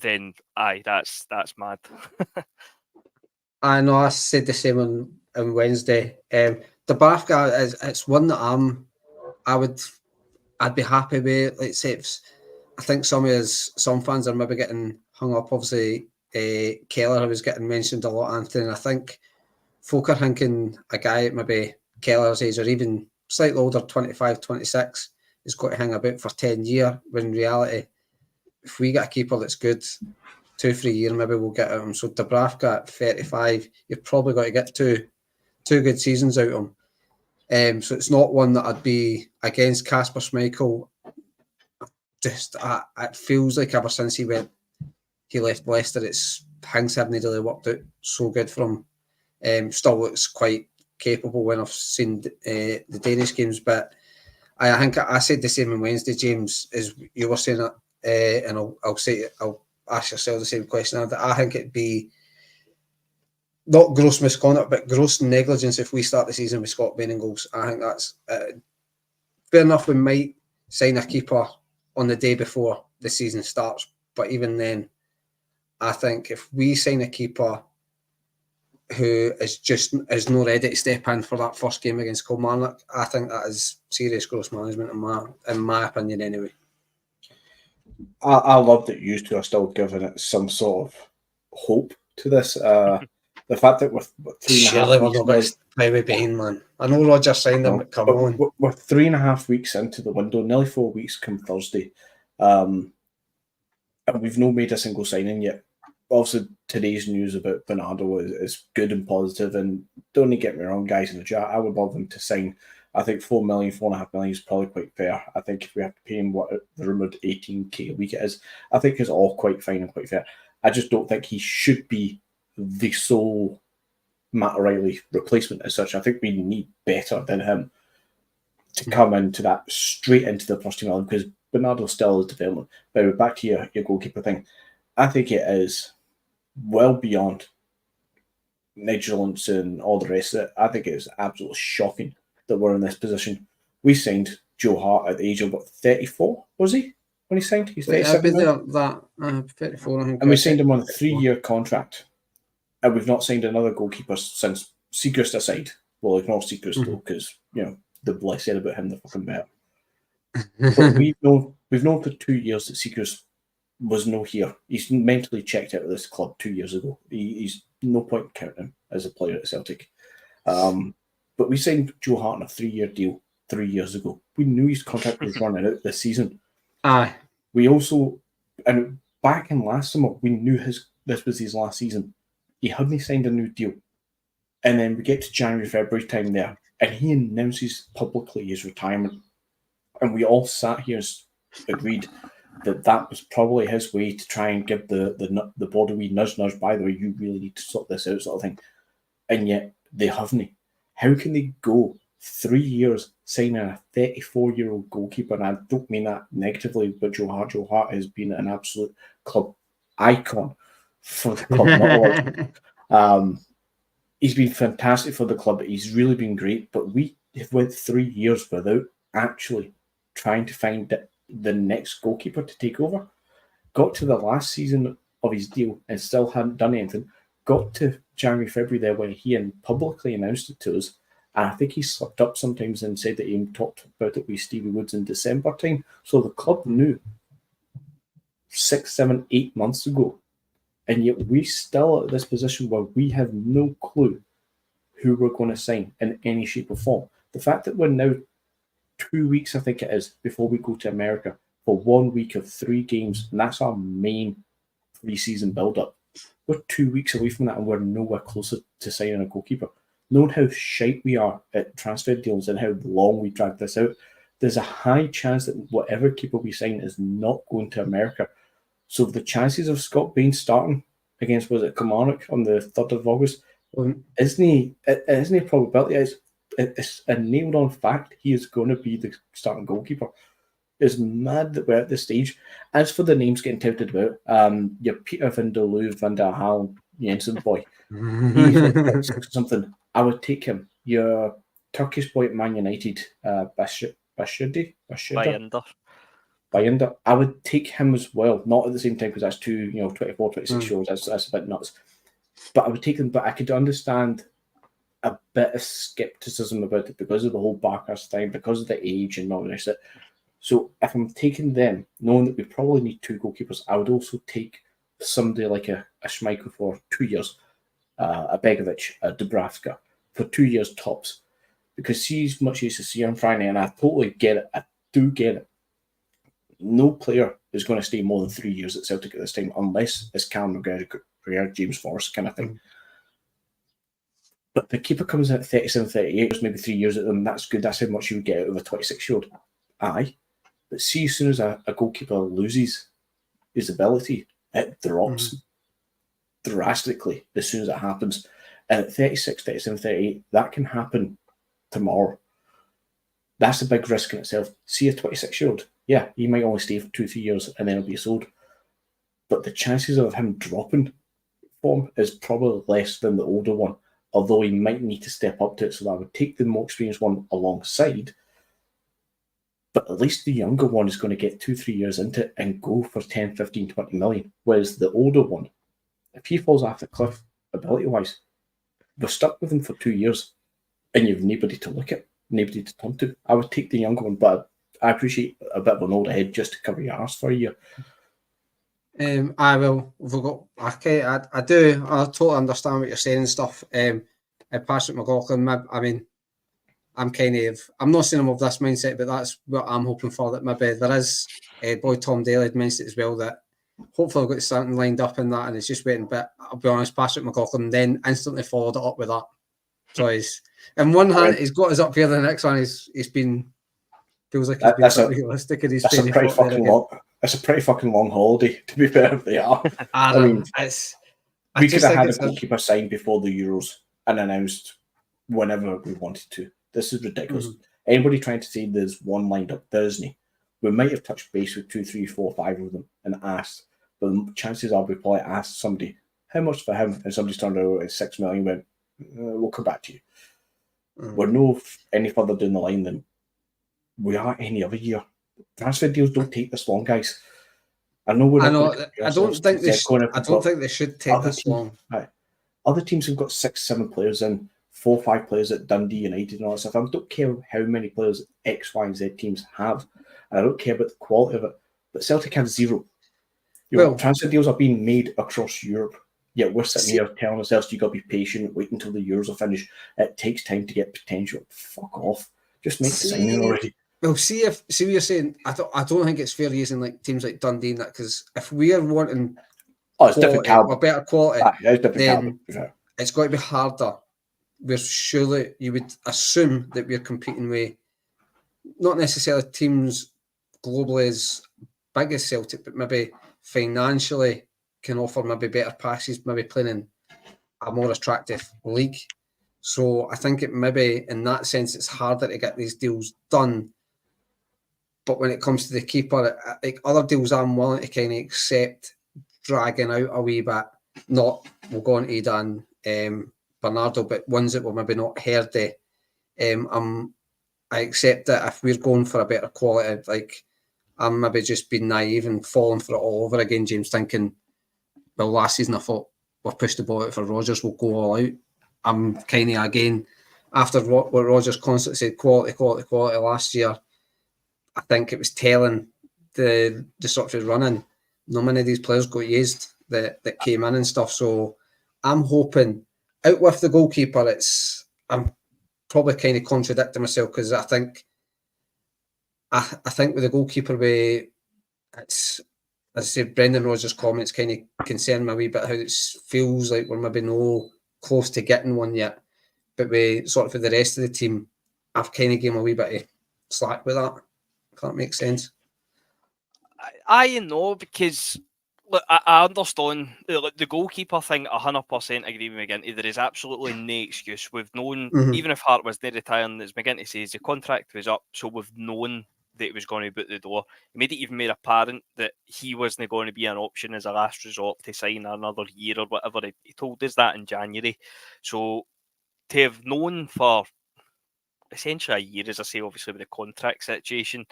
then that's mad.
I know. I said the same on Wednesday. The Dubravka it's one that I'd be happy with. Like say, I think some fans are maybe getting hung up. Obviously, Keller was getting mentioned a lot, Anthony. And I think folk are thinking a guy at maybe Keller's age or even slightly older, 25, 26, is going to hang about for 10 years. When in reality, if we get a keeper that's good, 2-3 years, maybe we'll get him. So Dubravka at 35, you've probably got to get two good seasons out of him. So it's not one that I'd be against. Kasper Schmeichel, just it feels like ever since he left Leicester, things haven't really worked out so good for him. Still looks quite capable when I've seen the Danish games, but I think I said the same on Wednesday, James, as you were saying it, and I'll ask yourself the same question. I think it'd be not gross misconduct, but gross negligence if we start the season with Scott Bain in goals. I think that's fair enough. We might sign a keeper on the day before the season starts, but even then, I think if we sign a keeper who is not ready to step in for that first game against Kilmarnock, I think that is serious gross management in my opinion anyway.
I love that you two are still giving it some sort of hope to this. The fact that with
3.5 weeks... Surely we're not going to play with Bain, man. I know Rodgers signed him, but come on.
We're 3.5 weeks into the window, nearly 4 weeks come Thursday. And we've not made a single signing yet. Obviously, today's news about Bernardo is good and positive, and don't get me wrong, guys in the chat, I would love them to sign. I think 4 million, 4.5 million is probably quite fair. I think if we have to pay him what the rumoured 18k a week it is, I think it's all quite fine and quite fair. I just don't think he should be the sole Matt O'Reilly replacement as such. I think we need better than him to come into that straight into the first team, because Bernardo still is development. But back to your goalkeeper thing, I think it is well beyond negligence and all the rest of it. I think it is absolutely shocking that we're in this position. We signed Joe Hart at the age of 34, was he? When he signed? He's 37
now? 34, I think.
And we signed him on a 3-year contract. And we've not signed another goalkeeper since Seacrest aside. We'll ignore Seacrest though, because, the less said about him, the fucking better. But we've known for 2 years that Seacrest was no here. He's mentally checked out of this club 2 years ago. He's no point in counting him as a player at Celtic. But we signed Joe Hart on a 3-year deal 3 years ago. We knew his contract was running out this season.
Aye.
We also, and back in last summer, we knew this was his last season. He hadn't signed a new deal. And then we get to January, February time there, and he announces publicly his retirement. And we all sat here and agreed that was probably his way to try and give the board a wee nudge, by the way, you really need to sort this out, sort of thing. And yet they haven't. How can they go 3 years signing a 34-year-old goalkeeper? And I don't mean that negatively, but Joe Hart. Joe Hart has been an absolute club icon for the club. He's been fantastic for the club. He's really been great. But we have went 3 years without actually trying to find the next goalkeeper to take over. Got to the last season of his deal and still hadn't done anything. Got to January, February there when he publicly announced it to us. And I think he slipped up sometimes and said that he talked about it with Stevie Woods in December time. So the club knew 6, 7, 8 months ago. And yet we still at this position where we have no clue who we're going to sign in any shape or form. The fact that we're now 2 weeks, I think it is, before we go to America for 1 week of 3 games, and that's our main preseason build-up. We're 2 weeks away from that, and we're nowhere closer to signing a goalkeeper. Knowing how shite we are at transfer deals and how long we drag this out, there's a high chance that whatever keeper we sign is not going to America. So the chances of Scott Bain starting against, was it Kilmarnock on the 3rd of August, isn't a probability. It's a nailed-on fact he is going to be the starting goalkeeper. It's mad that we're at this stage. As for the names getting touted about, your Peter van der Loo, Van der Haan, Jensen boy, he's something. I would take him. Your Turkish boy at Man United, Bayındır. I would take him as well. Not at the same time, because that's 24, 26 year olds. That's a bit nuts. But I would take them. But I could understand a bit of skepticism about it because of the whole Barkas thing, because of the age and all the rest of it. So if I'm taking them, knowing that we probably need 2 goalkeepers, I would also take somebody like a Schmeichel for 2 years, a Begovic, a Dubravka for 2 years tops, because he's much used to see on Friday, and I totally get it. I do get it. No player is going to stay more than 3 years at Celtic at this time, unless it's Callum McGregor, James Forrest kind of thing. But the keeper comes in at 37, 38, maybe 3 years at them. That's good. That's how much you would get out of a 26-year-old. Aye. But see, as soon as a goalkeeper loses his ability, it drops drastically as soon as it happens. And at 36, 37, 38, that can happen tomorrow. That's a big risk in itself. See a 26-year-old, yeah, he might only stay for 2-3 years and then he'll be sold. But the chances of him dropping form is probably less than the older one, although he might need to step up to it. So I would take the more experienced one alongside. But at least the younger one is going to get 2-3 years into it and go for 10, 15, 20 million. Whereas the older one, if he falls off the cliff, ability-wise, we're stuck with him for 2 years, and you've nobody to look at, nobody to turn to. I would take the younger one, but I appreciate a bit of an older head just to cover your arse for a year.
I will. We've got. Okay, I do. I totally understand what you're saying and stuff. Patrick McLaughlin. I mean, I'm not saying I'm of this mindset, but that's what I'm hoping for. That maybe there is. Boy Tom Daly had mentioned it as well, that hopefully I've got something lined up in that, and it's just waiting. But I'll be honest, Patrick McLaughlin then instantly followed it up with that. So he's, in one hand, he's got us up here. The next one, he's been, feels like he's been realistic, and he's
that's a pretty fucking long. That's a pretty fucking long holiday, to be fair, if they are. I mean, we could have had a goalkeeper signed before the Euros and announced whenever we wanted to. This is ridiculous. Mm-hmm. Anybody trying to say there's one lined up, there isn't. We might have touched base with 2, 3, 4, 5 of them and asked, but the chances are we probably asked somebody, how much for him? And somebody's turned out at 6 million, went, we'll come back to you. Mm-hmm. We're no any further down the line than we are any other year. Transfer deals don't take this long, guys. I know we're not.
I don't think they should take this long.
Right. Other teams have got 6, 7 players in, 4, 5 players at Dundee United and all that stuff. I don't care how many players X, Y, and Z teams have. And I don't care about the quality of it. But Celtic have 0. Transfer deals are being made across Europe. Yet we're sitting here telling ourselves, you got to be patient, wait until the Euros are finished. It takes time to get potential. Fuck off. Just make the signing already.
Well, see what you're saying. I don't think it's fair using like teams like Dundee and that, because if we are wanting
it's different caliber,
or better quality,
then
it's got to be harder. Where surely you would assume that we're competing with not necessarily teams globally as big as Celtic, but maybe financially can offer maybe better passes, maybe playing in a more attractive league. So I think it maybe in that sense it's harder to get these deals done. But when it comes to the keeper, like other deals, I'm willing to kind of accept dragging out a wee bit. Not, we'll go on Idah and Bernardo, but ones that were maybe not heard of. I accept that if we're going for a better quality, like I'm maybe just being naive and falling for it all over again, James, thinking, well, last season I thought we've pushed the ball out for Rodgers, we'll go all out. I'm kind of, again, after what Rodgers constantly said, quality last year, I think it was telling the sort of running. Not many of these players got used that came in and stuff. So I'm hoping, out with the goalkeeper, I'm probably kind of contradicting myself, because I think with the goalkeeper, it's, as I said, Brendan Rodgers' comments kind of concern me a wee bit, how it feels like we're maybe no close to getting one yet. But we sort of, for the rest of the team, I've kind of given a wee bit of slack with that. If that makes sense.
I know, because look, I understand the goalkeeper thing. 100% agree with McGinty. There is absolutely no excuse. We've known, even if Hart was there retiring, as McGinty says, the contract was up, so we've known that he was going to be out the door. He made it even more apparent that he wasn't going to be an option as a last resort to sign another year or whatever. He told us that in January. So to have known for essentially a year, as I say, obviously with the contract situation,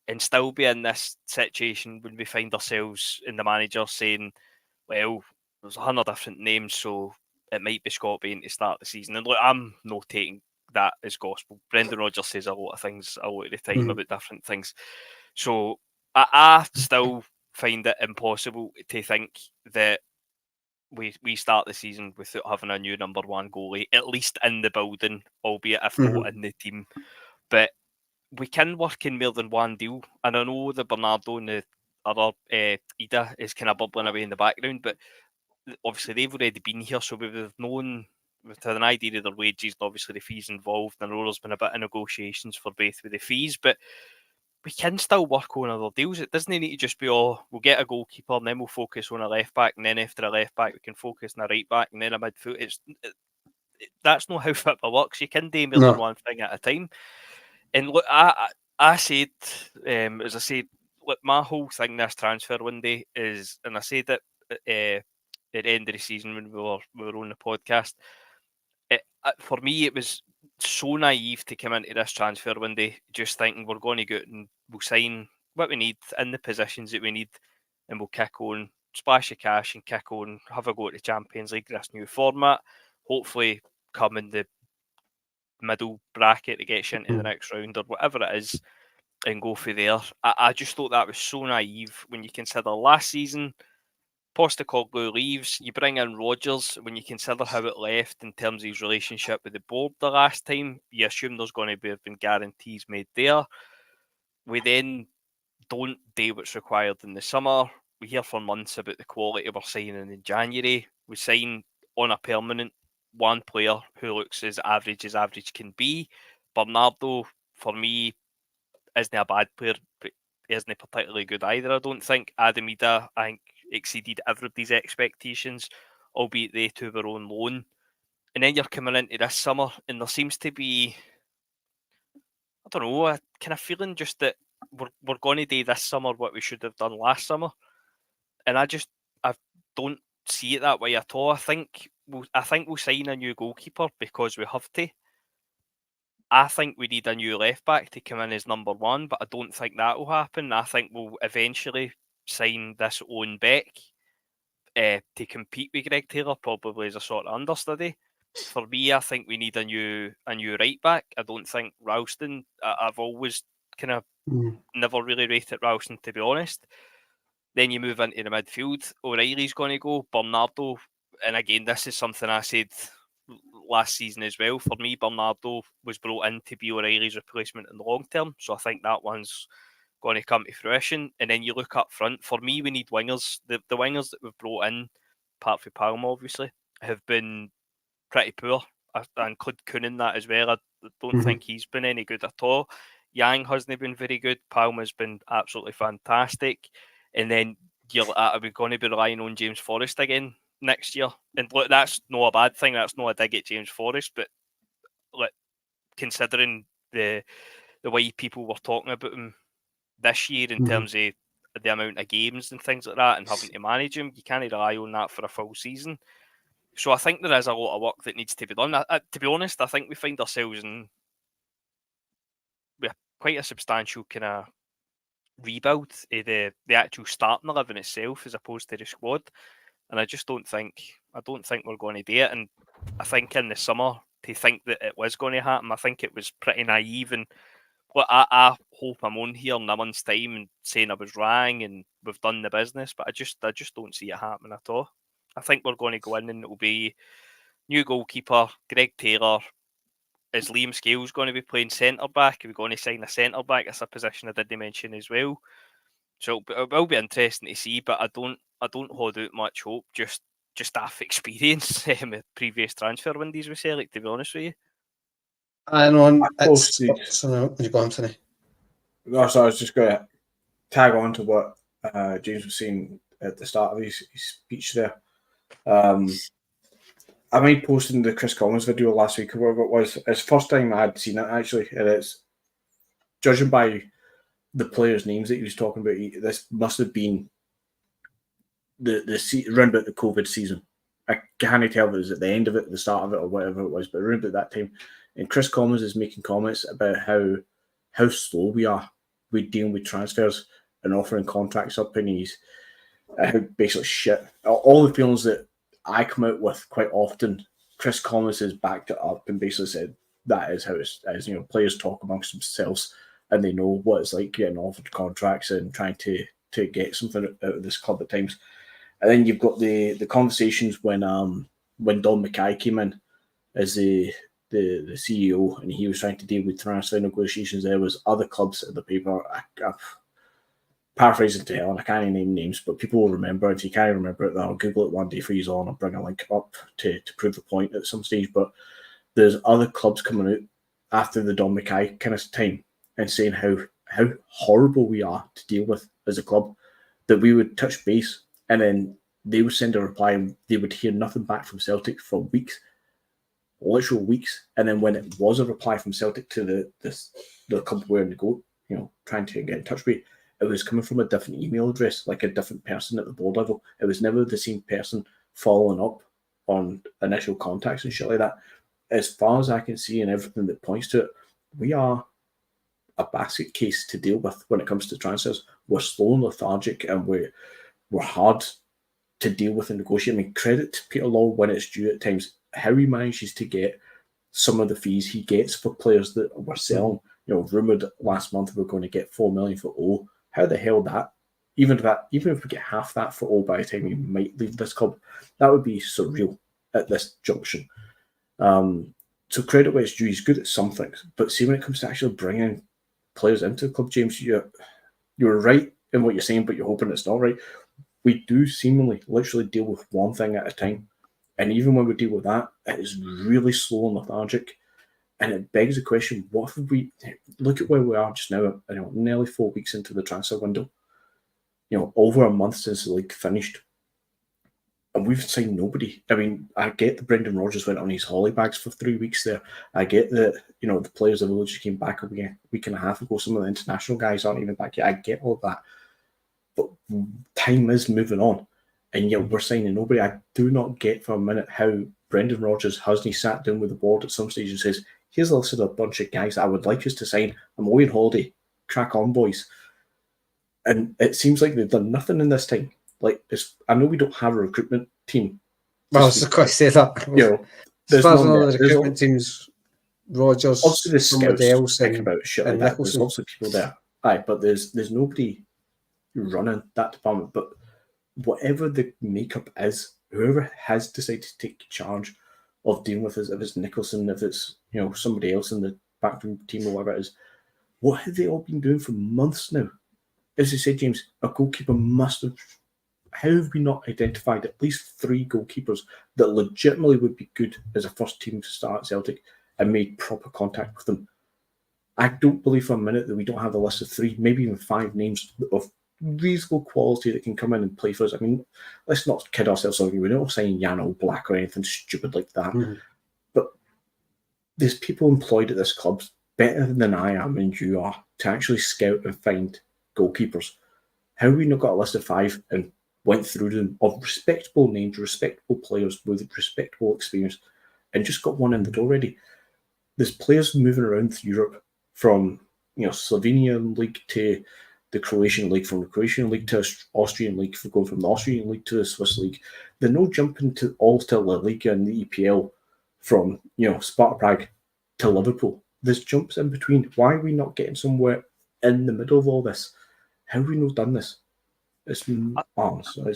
and still be in this situation when we find ourselves in the manager saying, well, there's 100 different names, so it might be Scott Bain to start the season. And look, I'm not taking that as gospel. Brendan Rodgers says a lot of things a lot of the time about different things. So I still find it impossible to think that we start the season without having a new number one goalie, at least in the building, albeit if not in the team. But we can work in more than one deal. And I know the Bernardo and the other Idah is kind of bubbling away in the background, but obviously they've already been here, so we've known, we've had an idea of their wages and obviously the fees involved. I know there's been a bit of negotiations for both with the fees, but we can still work on other deals. It doesn't need to just be, we'll get a goalkeeper and then we'll focus on a left back, and then after a left back we can focus on a right back and then a midfield. That's not how football works. You can do more than one thing at a time. And look, I said, as I said, look, my whole thing this transfer window is, and I said it at the end of the season when we were on the podcast, for me it was so naive to come into this transfer window just thinking we're going to go out and we'll sign what we need in the positions that we need, and we'll kick on, splash of cash and kick on, have a go at the Champions League, this new format, hopefully come in the middle bracket to get you into the next round or whatever it is and go for there. I just thought that was so naive when you consider last season, Postecoglou leaves, you bring in Rodgers. When you consider how it left in terms of his relationship with the board the last time, you assume there's going to have been guarantees made there. We then don't do what's required in the summer. We hear for months about the quality we're signing in January. We sign on a permanent one player who looks as average can be. Bernardo, for me, isn't a bad player, but he isn't particularly good either, I don't think. Adam Idah, I think, exceeded everybody's expectations, albeit they two were on loan. And then you're coming into this summer, and there seems to be, I don't know, a kind of feeling just that we're going to do this summer what we should have done last summer. And I don't see it that way at all. I think we'll sign a new goalkeeper because we have to. I think we need a new left back to come in as number one, but I don't think that will happen. I think we'll eventually sign this Owen Beck to compete with Greg Taylor, probably as a sort of understudy. For me, I think we need a new right back. I don't think Ralston. I've always kind of never really rated Ralston, to be honest. Then you move into the midfield. O'Reilly's going to go. Bernardo, and again, this is something I said last season as well. For me, Bernardo was brought in to be O'Reilly's replacement in the long term, so I think that one's going to come to fruition. And then you look up front. For me, we need wingers. The wingers that we've brought in, apart from Palma, obviously, have been pretty poor. I include Kuhn in that as well. I don't think he's been any good at all. Yang hasn't been very good. Palma's been absolutely fantastic. And then are we going to be relying on James Forrest again next year? And look, that's not a bad thing. That's not a dig at James Forrest, but look, considering the way people were talking about him this year in terms of the amount of games and things like that and having to manage him, you can't rely on that for a full season. So I think there is a lot of work that needs to be done. To be honest, I think we find ourselves in quite a substantial kind of rebuild of the actual starting 11 itself as opposed to the squad. And I don't think we're going to do it. And I think in the summer, to think that it was going to happen, I think it was pretty naive. And I hope I'm on here in a month's time and saying I was wrong and we've done the business, but I just don't see it happening at all. I think we're going to go in and it'll be new goalkeeper, Greg Taylor. Is Liam Scales going to be playing centre back? Are we going to sign a centre back? That's a position I didn't mention as well. So it will be interesting to see, but I don't hold out much hope. Just off experience with previous transfer windows with Celtic, to be honest with you.
I know. You go on, sorry.
No, so I was just going to tag on to what James was saying at the start of his speech there. I made posting the Chris Collins video last week, or whatever it was. It's the first time I had seen it, actually. And it's, judging by the players' names that he was talking about, this must have been around about the COVID season. I can't tell if it was at the end of it, the start of it, or whatever it was, but around about that time. And Chris Collins is making comments about how slow we are with dealing with transfers and offering contracts up, and he's basically shit. All the feelings that I come out with quite often, Chris Collins has backed it up and basically said that is how it is. Players talk amongst themselves and they know what it's like getting offered contracts and trying to get something out of this club at times. And then you've got the conversations when Don Mackay came in as the CEO and he was trying to deal with transfer negotiations. There was other clubs at the paper. Paraphrasing to hell, and I can't name names, but people will remember it. If you can't remember it, then I'll Google it one day for you on and bring a link up to prove the point at some stage. But there's other clubs coming out after the Don Mackay kind of time and saying how horrible we are to deal with as a club, that we would touch base and then they would send a reply and they would hear nothing back from Celtic for weeks, literal weeks. And then when it was a reply from Celtic to the club we're in the go, trying to get in touch with, it was coming from a different email address, like a different person at the board level. It was never the same person following up on initial contacts and shit like that. As far as I can see and everything that points to it, we are a basket case to deal with when it comes to transfers. We're slow and lethargic and we're hard to deal with and negotiate. I mean, credit to Peter Law when it's due at times, how he manages to get some of the fees he gets for players that we're selling. Rumoured last month we're going to get 4 million for O. How the hell that? Even if we get half that for O by the time he might leave this club, that would be surreal at this junction. So credit where it's due, he's good at some things, but see, when it comes to actually bringing players into the club, James, you're right in what you're saying, but you're hoping it's not right. We do seemingly literally deal with one thing at a time, and even when we deal with that, it is really slow and lethargic. And it begs the question: what if we look at where we are just now? Nearly 4 weeks into the transfer window. Over a month since the league finished. And we've signed nobody. I mean, I get that Brendan Rodgers went on his holiday bags for 3 weeks there. I get that, the players of the village came back a week and a half ago. Some of the international guys aren't even back yet. I get all of that. But time is moving on. And yet we're signing nobody. I do not get for a minute how Brendan Rodgers hasn't sat down with the board at some stage and says, here's a list of a bunch of guys I would like us to sign. I'm away on holiday. Crack on, boys. And it seems like they've done nothing in this time. I know we don't have a recruitment team.
Well, I was going to say that. As far as I know, the recruitment team's Rodgers,
obviously the
somebody else,
and about shit like that. There's lots of people there. Aye, but there's nobody running that department. But whatever the makeup is, whoever has decided to take charge of dealing with this, if it's Nicholson, if it's somebody else in the backroom team or whatever it is, what have they all been doing for months now? As you said, James, a goalkeeper must have. How have we not identified at least 3 goalkeepers that legitimately would be good as a first team to start at Celtic and made proper contact with them? I don't believe for a minute that we don't have a list of 3, maybe even 5 names of reasonable quality that can come in and play for us. I mean, let's not kid ourselves. We're not saying Jan Oblak or anything stupid like that. Mm-hmm. But there's people employed at this club better than I am and you are to actually scout and find goalkeepers. How have we not got a list of 5 and went through them of respectable names, respectable players with respectable experience, and just got one in the door already? There's players moving around Europe from Slovenian league to the Croatian league, from the Croatian league to Austrian league, going from the Austrian league to the Swiss league. They're no jumping to La Liga and the EPL from Sparta Prague to Liverpool. There's jumps in between. Why are we not getting somewhere in the middle of all this? How have we not done this? It's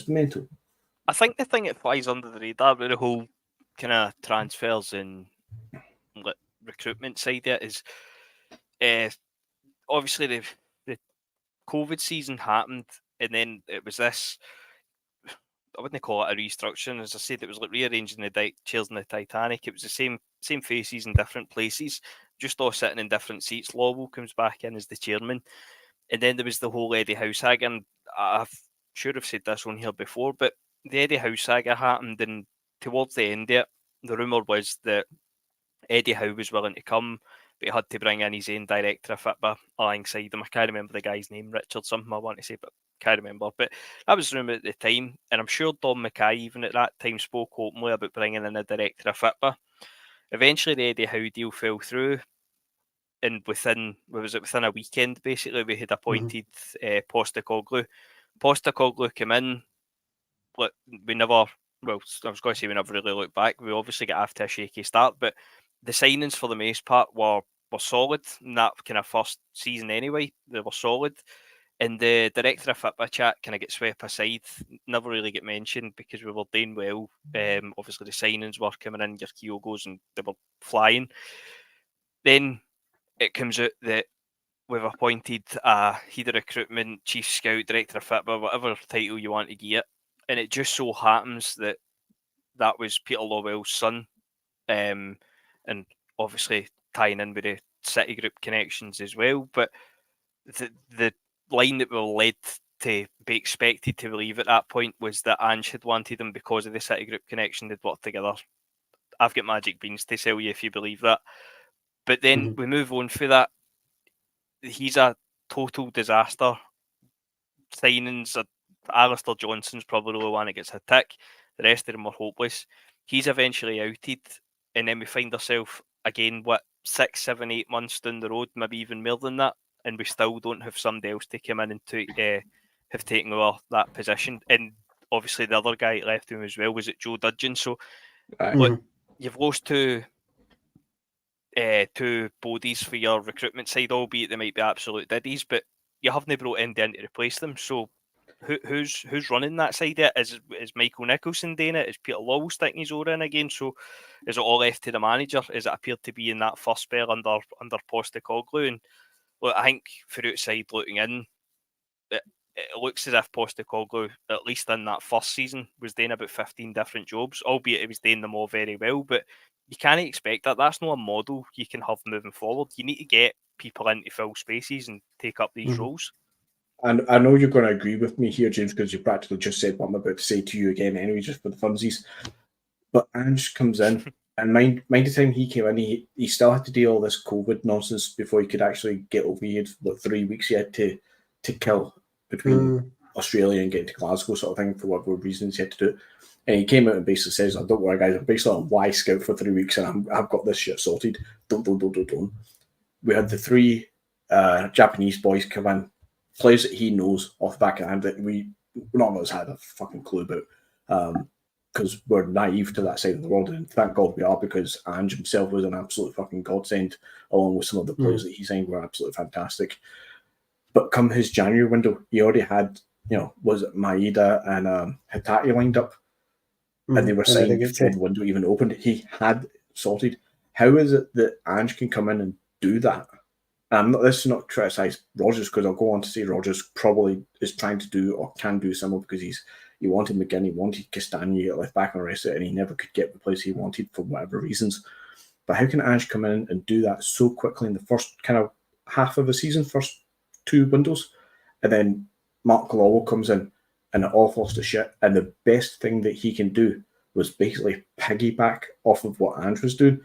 mental.
I think the thing that flies under the radar with the whole kind of transfers and recruitment side of it is obviously the COVID season happened, and then it was this. I wouldn't call it a restructuring. As I said, it was like rearranging the chairs in the Titanic. It was the same faces in different places, just all sitting in different seats. Lawal comes back in as the chairman. And then there was the whole Eddie Howe saga, and I should have said this on here before, but the Eddie Howe saga happened, and towards the end of it, the rumour was that Eddie Howe was willing to come, but he had to bring in his own director of football alongside him. I can't remember the guy's name, Richard something I want to say, but can't remember. But that was the rumour at the time, and I'm sure Don Mackay even at that time spoke openly about bringing in a director of football. Eventually, the Eddie Howe deal fell through. And within a weekend, basically, we had appointed Postecoglou. Postecoglou came in. We never really looked back. We obviously got off to a shaky start, but the signings for the most part were solid in that kind of first season anyway. They were solid. And the director of football chat kind of get swept aside, never really get mentioned because we were doing well. Obviously, the signings were coming in, your Kyogos, and they were flying. Then it comes out that we've appointed a head of recruitment, chief scout, director of football, whatever title you want to give it. And it just so happens that was Peter Lawwell's son. And obviously tying in with the City Group connections as well. But the line that we were led to be expected to believe at that point was that Ange had wanted him because of the City Group connection. They'd worked together. I've got magic beans to sell you if you believe that. But then we move on for that. He's a total disaster. Signings, Alistair Johnson's probably the one that gets a tick. The rest of them are hopeless. He's eventually outed, and then we find ourselves again, 6, 7, 8 months down the road, maybe even more than that, and we still don't have somebody else to come in and have taken over that position. And obviously the other guy left him as well was Joe Dudgeon. So you've lost two two bodies for your recruitment side, albeit they might be absolute diddies, but you haven't brought anybody in to replace them. So who's running that side of it? Is Michael Nicholson doing it? Is Peter Lawal sticking his oar in again? So is it all left to the manager? Is it appeared to be in that first spell under Postecoglou? And look, I think for outside looking in, it looks as if Postecoglou, at least in that first season, was doing about 15 different jobs, albeit he was doing them all very well. But you can't expect that. That's not a model you can have moving forward. You need to get people in to fill spaces and take up these roles.
And I know you're going to agree with me here, James, because you practically just said what I'm about to say to you again anyway, just for the funsies. But Ange comes in, and mind the time he came in, he still had to do all this COVID nonsense before he could actually get over. He had 3 weeks he had to kill between Australia and getting to Glasgow, sort of thing, for whatever reasons he had to do it. And he came out and basically says, "Oh, don't worry, guys, I'm basically on Y Scout for 3 weeks, and I've got this shit sorted. Don't." We had the three Japanese boys come in, players that he knows off the back of the hand that none of us had a fucking clue about, because we're naive to that side of the world, and thank God we are, because Ange himself was an absolute fucking godsend, along with some of the players that he signed were absolutely fantastic. But come his January window, he already had, was it Maeda and Hatate lined up, and they were signed before the window even opened. He had sorted. How is it that Ange can come in and do that? This is not criticise Rodgers, because I'll go on to say Rodgers probably is trying to do or can do similar, because he wanted McGinn, he wanted Castagna at left back and the rest of it, and he never could get the place he wanted for whatever reasons. But how can Ange come in and do that so quickly in the first kind of half of the season, first two windows, and then Mark Lawal comes in and it all falls to shit, and the best thing that he can do was basically piggyback off of what Ange was doing.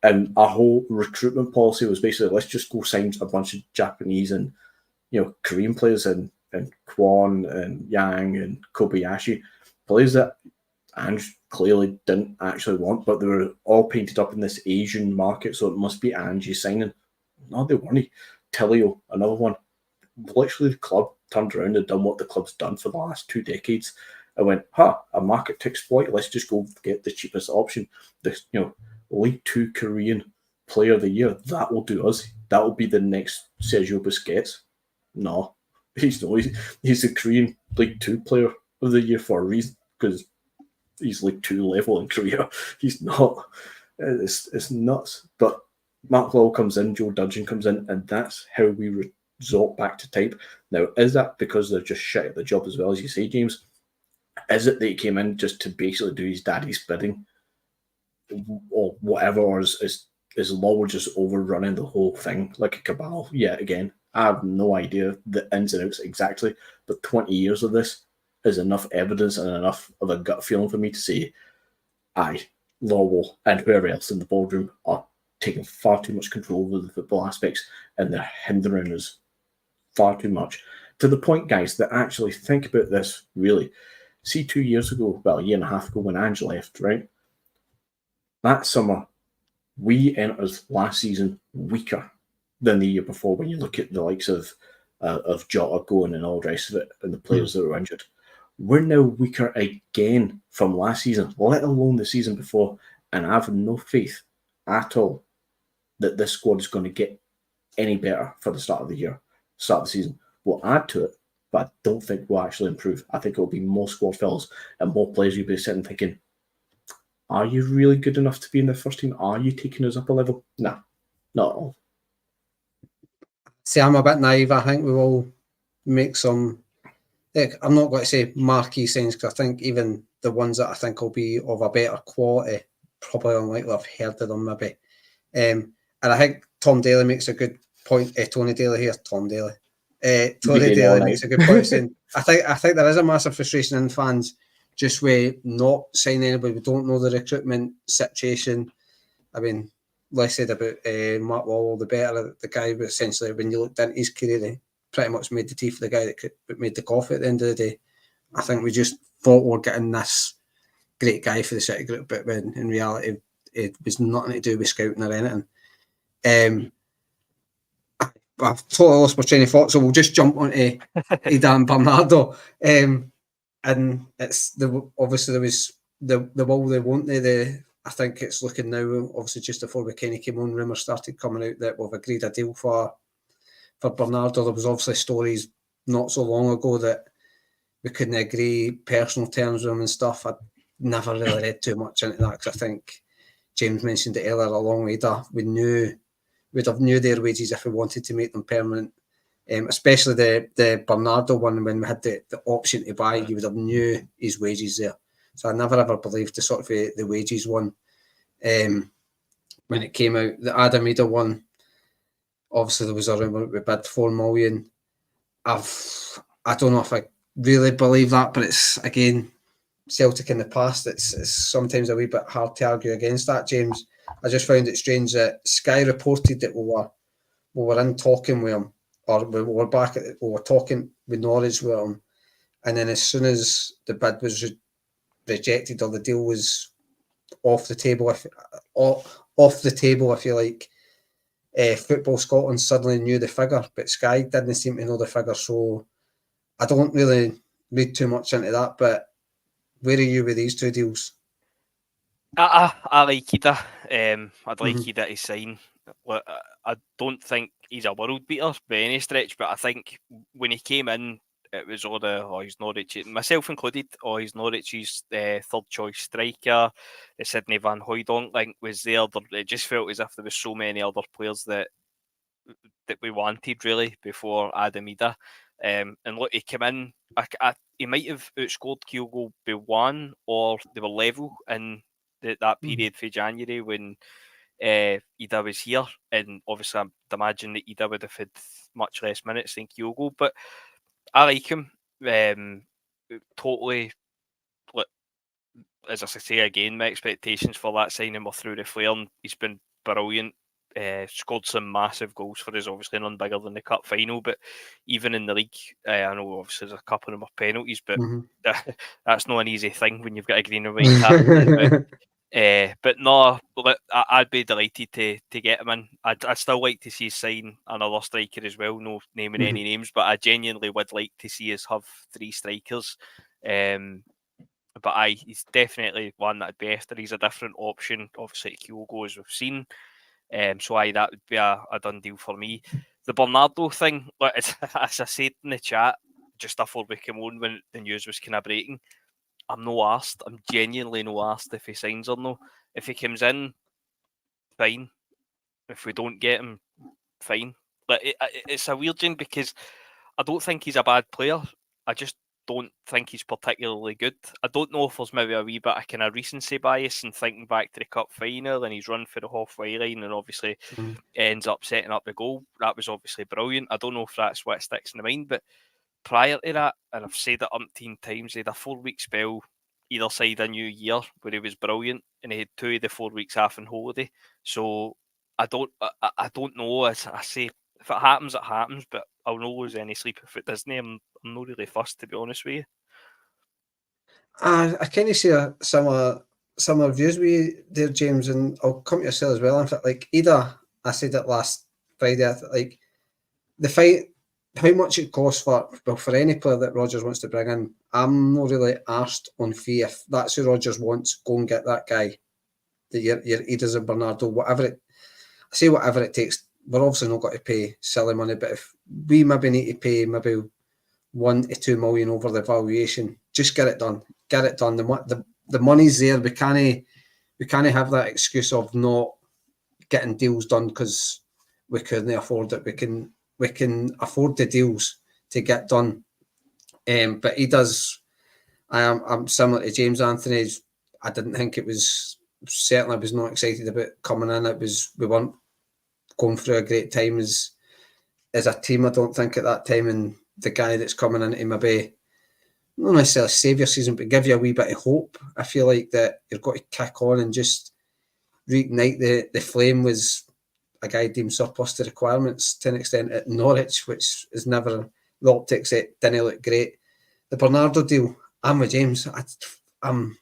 And our whole recruitment policy was basically, let's just go sign a bunch of Japanese and Korean players and Kwon and Yang and Kobayashi, players that Ange clearly didn't actually want, but they were all painted up in this Asian market, so it must be Ange signing. No, they weren't. Tilio, another one. Literally, the club turned around and done what the club's done for the last 2 decades. I went, a market to exploit. Let's just go get the cheapest option. This, League 2 Korean Player of the Year. That will do us. That will be the next Sergio Busquets. No, he's not. He's the Korean League 2 Player of the Year for a reason, because he's League 2 level in Korea. He's not. It's nuts. But Mark Lawal comes in, Joe Dudgeon comes in, and that's how we resort back to type. Now, is that because they're just shit at the job as well, as you say, James? Is it that he came in just to basically do his daddy's bidding? Or whatever, or is Lawal just overrunning the whole thing like a cabal? Yeah, again, I have no idea the ins and outs exactly, but 20 years of this is enough evidence and enough of a gut feeling for me to say, Lawal and whoever else in the boardroom are taking far too much control over the football aspects, and they're hindering us far too much. To the point, guys, that actually think about this really. See, 2 years ago, a year and a half ago, when Ange left, right? That summer, we entered last season weaker than the year before when you look at the likes of Jota going and all the rest of it, and the players that were injured. We're now weaker again from last season, let alone the season before, and I have no faith at all that this squad is going to get any better for the start of the season. We'll add to it, but I don't think we'll actually improve. I think it'll be more squad fills and more players you'll be sitting thinking, are you really good enough to be in the first team? Are you taking us up a level? No, not at all.
See, I'm a bit naive. I think we will make some, I'm not going to say marquee signs, because I think even the ones that I think will be of a better quality, probably unlikely I've heard of them maybe. And I think Tom Daly makes a good point. Tony Daly here, Tom Daly. Tony Daly makes a good point saying, I think there is a massive frustration in fans just with not signing anybody. We don't know the recruitment situation. I mean, less said about Mark Lawal, the better the guy, but essentially when you looked into his career, he pretty much made the tea for the guy that made the coffee at the end of the day. I think we just thought we were getting this great guy for the City group, but when in reality it was nothing to do with scouting or anything. I've totally lost my train of thought, so we'll just jump onto Idah and Bernardo. And it's obviously there was the will they won't they, I think it's looking now, obviously just before we kind of came on, rumours started coming out that we've agreed a deal for Bernardo. There was obviously stories not so long ago that we couldn't agree personal terms with him and stuff. I never really read too much into that because I think James mentioned it earlier, along with Idah, we'd have knew their wages if we wanted to make them permanent. Especially the Bernardo one, when we had the option to buy, you would have knew his wages there. So I never ever believed the sort of the wages one when it came out. The Ayr and Rodgers one, obviously there was a rumour we bid $4 million. I don't know if I really believe that, but it's, again, Celtic in the past, it's sometimes a wee bit hard to argue against that, James. I just found it strange that Sky reported that we were in talking with him, or we were talking with Norwich with him, and then as soon as the bid was rejected or the deal was off the table, I feel like Football Scotland suddenly knew the figure, but Sky didn't seem to know the figure, so I don't really read too much into that. But where are you with these two deals?
I like Idah. I'd like Idah to sign. I don't think he's a world beater by any stretch, but I think when he came in, it was all he's Norwich, myself included, he's Norwich's third choice striker. The Sydney Van Hooijdonk link was there. It just felt as if there was so many other players that we wanted really before Ayr and Idah. And look, he came in, he might have outscored Kyogo by one, or they were level in that period for January when Idah was here. And obviously I'd imagine that Idah would have had much less minutes than Kyogo, but I like him. Totally, as I say again, my expectations for that signing were through the flare, and he's been brilliant. Scored some massive goals for us, obviously none bigger than the cup final, but even in the league, I know obviously there's a couple of them are penalties, but that's not an easy thing when you've got a green and white cap. But no, I'd be delighted to get him in. I'd still like to see us sign another striker as well, no naming any names, but I genuinely would like to see us have three strikers. But he's definitely one that I'd be after. He's a different option, obviously, to Kyogo, as we've seen. So that would be a done deal for me. The Bernardo thing, as I said in the chat, just before we came on when the news was kind of breaking, I'm no arsed. I'm genuinely no arsed if he signs or no. If he comes in, fine. If we don't get him, fine. But it's a weird thing because I don't think he's a bad player. I just don't think he's particularly good. I don't know if there's maybe a wee bit of kind of recency bias and thinking back to the cup final and he's run for the halfway line and obviously ends up setting up the goal. That was obviously brilliant. I don't know if that's what sticks in the mind, but prior to that, and I've said it umpteen times, he had a 4-week spell either side of New Year where he was brilliant, and he had 2 of the 4 weeks off on holiday. So I don't know. As I say, if it happens, it happens, but I'll not lose any sleep if it doesn't. I'm not really fussed, to be honest with you.
I kind of see a similar views with you there, James, and I'll come to yourself as well. In fact, like Idah, I said it last Friday, like the fight, how much it costs for any player that Rodgers wants to bring in, I'm not really arsed on fee. If that's who Rodgers wants, go and get that guy. Your Idahs and Bernardo, whatever it takes. We're obviously not going to pay silly money, but if we maybe need to pay maybe 1 to 2 million over the valuation, just get it done. Get it done. The money's there. We can't have that excuse of not getting deals done because we couldn't afford it. We can afford the deals to get done. But he does. I'm similar to James Anthony. I didn't think it was. Certainly, I was not excited about coming in. We weren't going through a great time as a team. I don't think at that time, and the guy that's coming in to maybe not necessarily save your season, but give you a wee bit of hope. I feel like that you've got to kick on and just reignite the flame. Was a guy deemed surplus to requirements to an extent at Norwich, which is never, the optics, it didn't look great. The Bernardo deal, I'm with James. I'm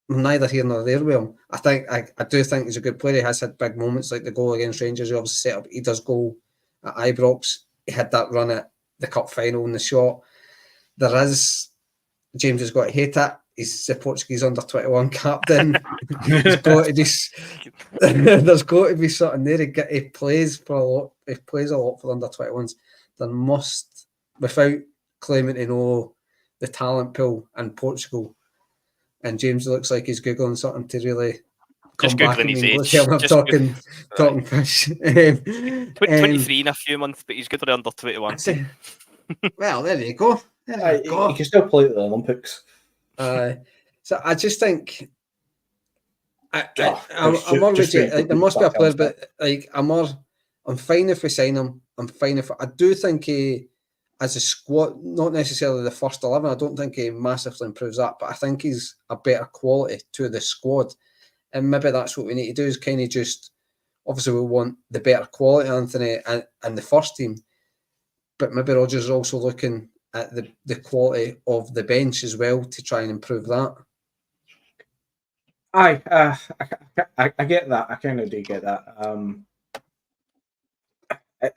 neither here nor there with him. I do think he's a good player. He has had big moments like the goal against Rangers. He obviously set up Idah's goal at Ibrox. He had that run at the cup final in the shot. James has got to hate it. he's the Portuguese under-21 captain. There's got to be something there. He plays a lot for under-21s. There must, without claiming to know the talent pool in Portugal, and James looks like he's Googling something to really come
just
back
Googling
and
his age.
tell him talking fish.
23 in a few months, but he's good at the under-21 team.
Well, there you go.
He can still play at the Olympics.
So I just think I'm more with you. Like, there must be a player, but like I'm fine if we sign him. I'm fine if I do think he, as a squad, not necessarily the first 11. I don't think he massively improves that, but I think he's a better quality to the squad, and maybe that's what we need to do. Is kind of just, obviously we want the better quality Anthony and the first team, but maybe Rodgers is also looking at the quality of the bench as well to try and improve that.
I get that. I kind of do get that.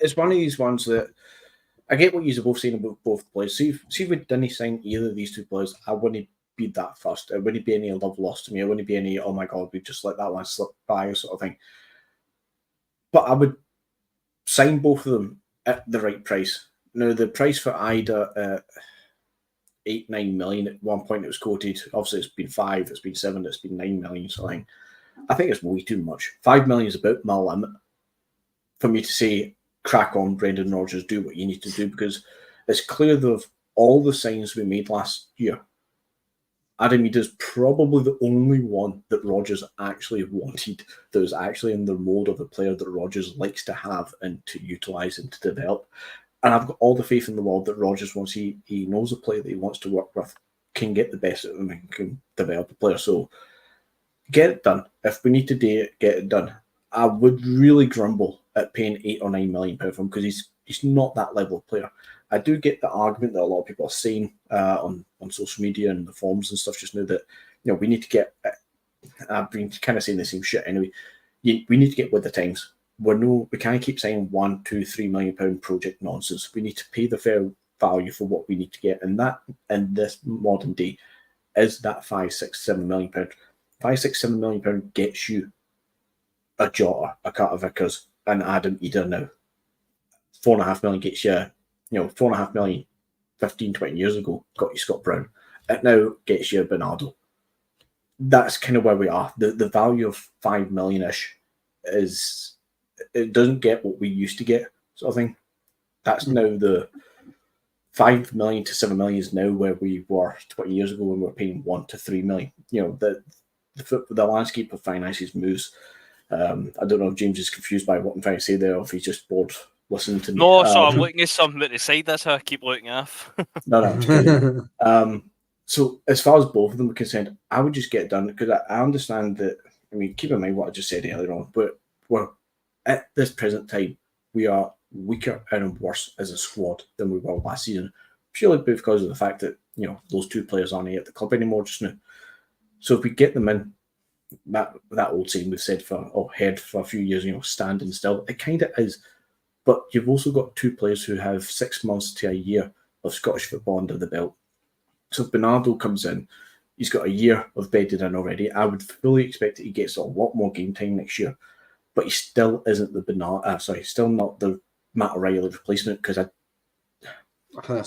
It's one of these ones that I get what you're both saying about both players. See if we didn't sign either of these two players, I wouldn't be that fussed. It wouldn't be any love lost to me. It wouldn't be any, oh my God, we just let that one slip by sort of thing. But I would sign both of them at the right price. Now, the price for Idah, 8-9 million. At one point it was quoted. Obviously, it's been 5, it's been 7, it's been 9 million. So I think it's way too much. 5 million is about my limit for me to say, crack on, Brendan Rodgers, do what you need to do, because it's clear that of all the signs we made last year, Adam Idah is probably the only one that Rodgers actually wanted, that was actually in the mode of a player that Rodgers likes to have and to utilise and to develop. And I've got all the faith in the world that Rodgers, once he knows a player that he wants to work with, can get the best out of him and can develop a player. So get it done. If we need to do it, get it done. I would really grumble at paying 8 or 9 million pounds for him, because he's not that level of player. I do get the argument that a lot of people are saying on social media and the forums and stuff just now that, you know, we need to get. I've been kind of saying the same shit anyway. We need to get with the times. We can't keep saying 1, 2, 3 million pound project nonsense. We need to pay the fair value for what we need to get, and that in this modern day is that 5, 6, 7 million pound. 5, 6, 7 million pound gets you a Jota, a Carter Vickers, and Adam Idah now. 4.5 million gets you, 4.5 million 15, 20 years ago got you Scott Brown. It now gets you Bernardo. That's kind of where we are. The value of 5 million-ish is, it doesn't get what we used to get, sort of thing. That's now the 5 million to 7 million is now where we were 20 years ago when we were paying 1 to 3 million. The landscape of finances moves. I don't know if James is confused by what I'm trying to say there, or if he's just bored listening to me.
No, so I'm looking at something at the side. That's how I keep looking off.
No. So as far as both of them are concerned, I would just get it done, because I understand that. I mean, keep in mind what I just said earlier on, but we're at this present time, we are weaker and worse as a squad than we were last season, purely because of the fact that, those two players aren't at the club anymore just now. So if we get them in, that old saying we've said heard for a few years, standing still, it kind of is. But you've also got two players who have 6 months to a year of Scottish football under the belt. So if Bernardo comes in, he's got a year of bedded in already. I would fully expect that he gets a lot more game time next year, but he still isn't still not the Matt O'Reilly replacement, because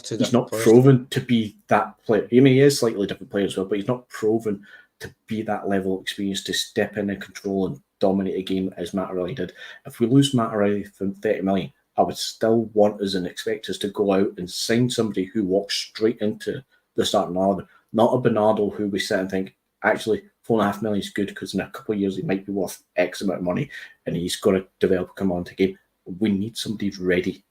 he's not proven to be that player. I mean, he is slightly different player as well, but he's not proven to be that level of experience to step in and control and dominate a game as Matt O'Reilly did. If we lose Matt O'Reilly for 30 million, I would still want us and expect us to go out and sign somebody who walks straight into the starting order, not a Bernardo who we sit and think, actually, 4.5 million is good because in a couple of years he might be worth X amount of money and he's got to develop, come on to game. We need somebody ready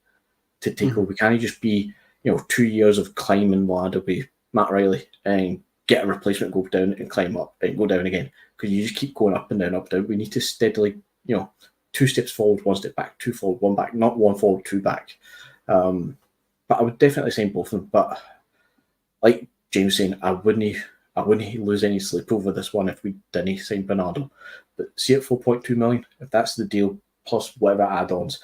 to take over. We can't just be, 2 years of climbing the ladder with Matt O'Reilly and get a replacement, go down and climb up and go down again, because you just keep going up and down, up, down. We need to steadily, 2 steps forward, 1 step back, 2 forward, 1 back, not 1 forward, 2 back. But I would definitely sign both of them. But like James saying, I wouldn't lose any sleep over this one if we didn't sign Bernardo. But see at 4.2 million, if that's the deal plus whatever add-ons,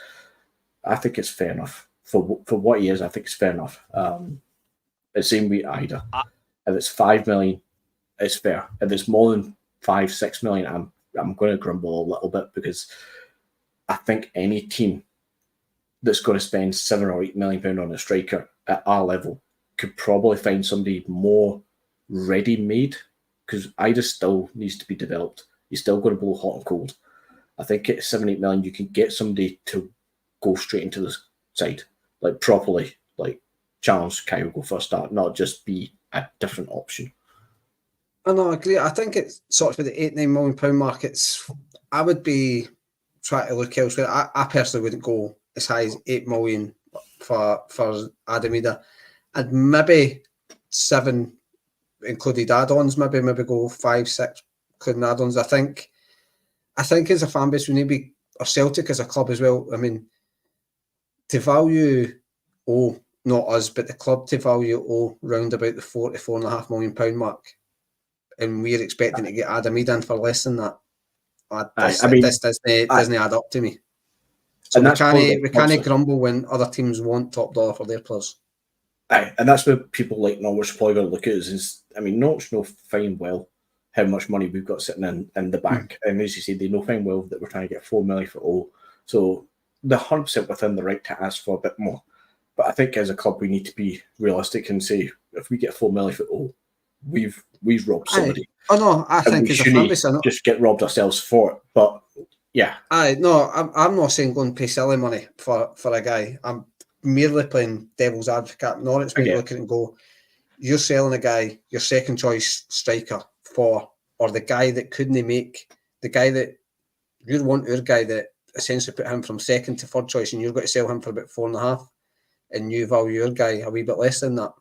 I think it's fair enough for what he is. I think it's fair enough. The same with Idah. If it's 5 million, is fair. If it's more than 5-6 million, I'm going to grumble a little bit, because I think any team that's going to spend £7 or £8 million on a striker at our level could probably find somebody more ready-made, because Idah still needs to be developed. He's still going to blow hot and cold. I think at 7-8 million, you can get somebody to go straight into the side, like properly, like challenge Kyogo for a start, not just be a different option.
I know, I agree. I think it's sort of the £8-9 million mark. I would be trying to look elsewhere. I personally wouldn't go as high as 8 million for Adam Idah. And maybe 7 included add-ons, maybe go 5-6 including add-ons. I think as a fan base, we need to be, or Celtic as a club as well, I mean, to value not us, but the club to value round about the £4 to £4.5 million mark, and we're expecting to get Adam Idah in for less than that. This doesn't add up to me. So we can't grumble when other teams want top dollar for their players.
Aye, and that's where people like Norwich are probably going to look at us. Is, I mean, Norwich know fine well how much money we've got sitting in the bank. And as you say, they know fine well that we're trying to get 4 million for all. So they're 100% within the right to ask for a bit more. But I think as a club, we need to be realistic and say, if we get 4 million for all, we've robbed somebody.
Oh no, I think as a fan base,
just get robbed ourselves for it. But yeah,
I'm not saying go and pay silly money for a guy. I'm merely playing devil's advocate. Norwich may look at it and go, you're selling a guy, your second choice striker, or the guy that couldn't make, the guy that you want, your guy that essentially put him from second to third choice, and you're going to sell him for about 4.5, and you value your guy a wee bit less than that.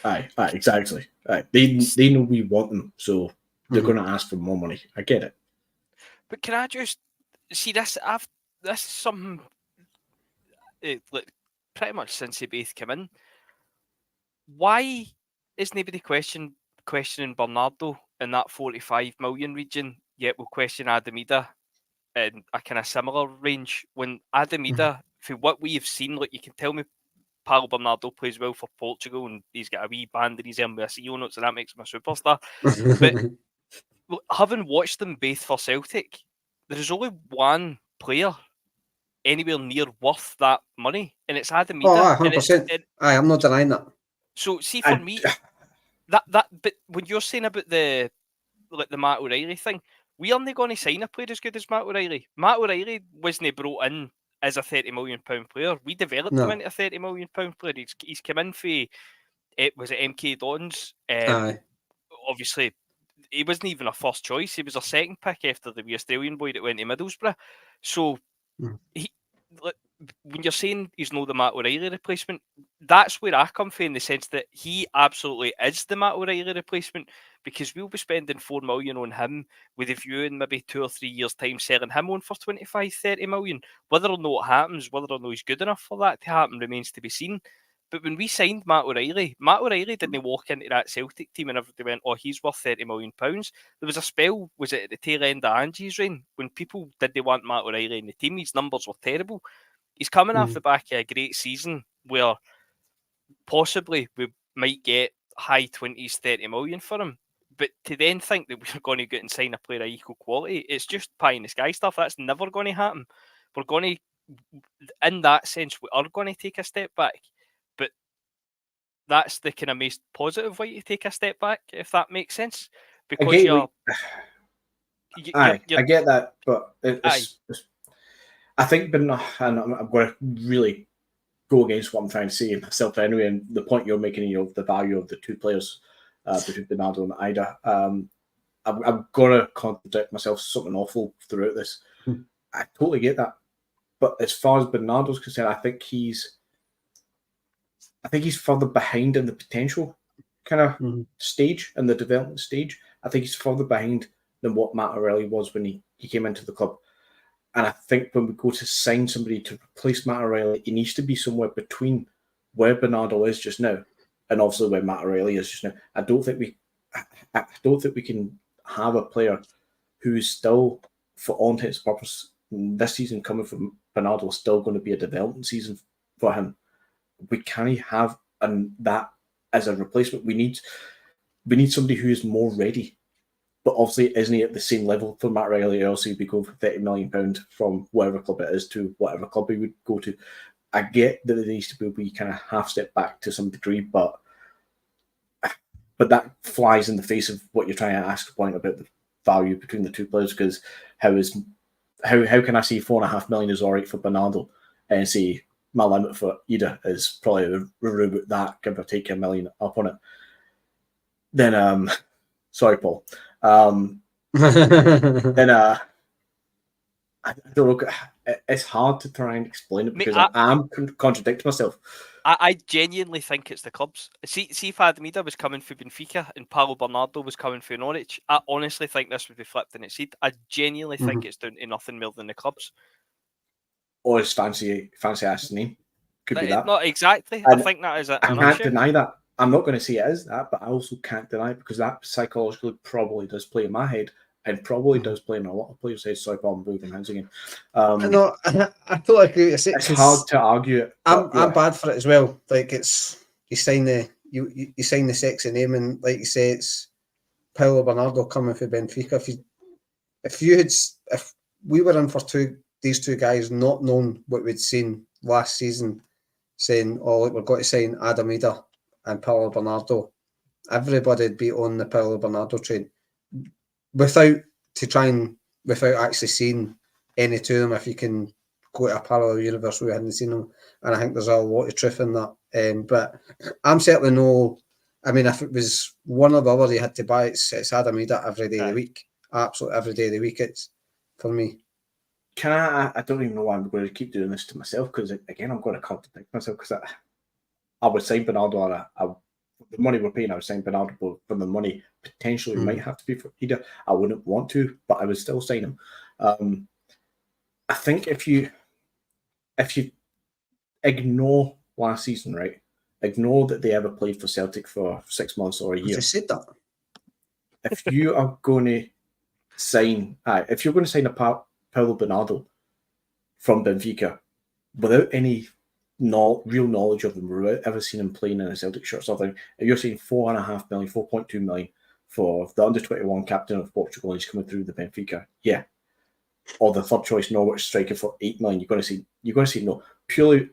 Aye, exactly. Aye. They know we want them, so they're going to ask for more money. I get it.
But can I just see this? This is something like pretty much since they both came in. Why is nobody questioning Bernardo in that 45 million region, yet we'll question Adam Idah in a kind of similar range? When Adam Idah, for what we have seen, like, you can tell me Paulo Bernardo plays well for Portugal and he's got a wee band in his arm with a CEO notes, and that makes him a superstar. But having watched them both for Celtic, there's only one player anywhere near worth that money, and it's Adam Idah.
100%. I'm not denying that.
So, see, for me, but when you're saying about the Matt O'Reilly thing, we aren't going to sign a player as good as Matt O'Reilly. Matt O'Reilly wasn't brought in as a £30 million player. We developed him into a £30 million player. He's come in for was it MK Dons? Obviously, he wasn't even a first choice. He was a second pick after the Australian boy that went to Middlesbrough. So when you're saying he's not the Matt O'Reilly replacement, that's where I come from, in the sense that he absolutely is the Matt O'Reilly replacement, because we'll be spending 4 million on him with a view in maybe 2 or 3 years' time selling him on for 25-30 million. Whether or not it happens, whether or not he's good enough for that to happen, remains to be seen. But when we signed Matt O'Reilly didn't walk into that Celtic team and everybody went, oh, he's worth £30 million. There was a spell, was it at the tail end of Angie's reign, when people didn't want Matt O'Reilly in the team. His numbers were terrible. He's coming off the back of a great season where possibly we might get high 20s, 30 million for him. But to then think that we're going to go and sign a player of equal quality, it's just pie in the sky stuff. That's never going to happen. We're going to, in that sense, we are going to take a step back. But that's the kind of most positive way to take a step back, if that makes sense. Because
I get that, but I think, and I'm going to really go against what I'm trying to say myself anyway, and the point you're making of the value of the two players between Bernardo and Idah. I'm going to contradict myself something awful throughout this. I totally get that. But as far as Bernardo's concerned, I think he's further behind in the potential kind of stage, in the development stage. I think he's further behind than what Matt O'Reilly was when he came into the club. And I think when we go to sign somebody to replace Matt O'Reilly, it needs to be somewhere between where Bernardo is just now and obviously where Matt O'Reilly is just now. I don't think we can have a player who's still, for all intents and purposes, this season coming from Bernardo, is still going to be a development season for him. We can't have that as a replacement. We need we need somebody who is more ready. But obviously, isn't he at the same level for Matt Riley? Else he'd be going for £30 million from whatever club it is to whatever club he would go to. I get that there needs to be kind of half step back to some degree, but that flies in the face of what you're trying to ask a point about the value between the two players. Because how can I say $4.5 million is all right for Bernardo and say my limit for Idah is probably around that, give or take $1 million up on it? Then sorry, Paul. Then I don't know. It's hard to try and explain it because I'm contradicting myself.
I genuinely think it's the clubs. See if Adam Idah was coming for Benfica and Paulo Bernardo was coming for Norwich, I honestly think this would be flipped in its seat. I genuinely think it's down to nothing more than the clubs.
Or his fancy ass name. Could be that.
Not exactly.
And
I think that is it.
I can't deny that. I'm not going to say it is that, but I also can't deny it because that psychologically probably does play in my head and probably does play in a lot of players' heads. Sorry, Paul, I'm moving hands again.
No, I totally agree with you.
It's hard to argue it.
I'm bad for it as well. Like you sign the sexy name, and like you say, it's Paulo Bernardo coming for Benfica. If we were in for these two guys, not knowing what we'd seen last season, saying, "Oh, look, we're going to sign Adam Idah and Paulo Bernardo," everybody'd be on the Paulo Bernardo train without actually seeing any two of them. If you can go to a parallel universe where we hadn't seen them, and I think there's a lot of truth in that. But I'm certainly no. I mean, if it was one or the other you had to buy, it's Adam Idah every day of the week. Absolutely every day of the week. It's for me.
Can I don't even know why I'm going to keep doing this to myself because again I'm going to contradict myself because I would sign Bernardo on the money we're paying. I would sign Bernardo for the money potentially might have to be for Idah. I wouldn't want to, but I would still sign him. I think if you ignore last season, right? Ignore that they ever played for Celtic for 6 months or a year.
You said that.
If you are going to sign, if you're going to sign a Paulo Bernardo from Benfica without any real knowledge of him, without ever seen him playing in a Celtic shirt or something, if you're saying $4.5 million, $4.2 million for the under-21 captain of Portugal and he's coming through the Benfica, yeah. Or the third choice Norwich striker for $8 million, you're going to say no. Purely,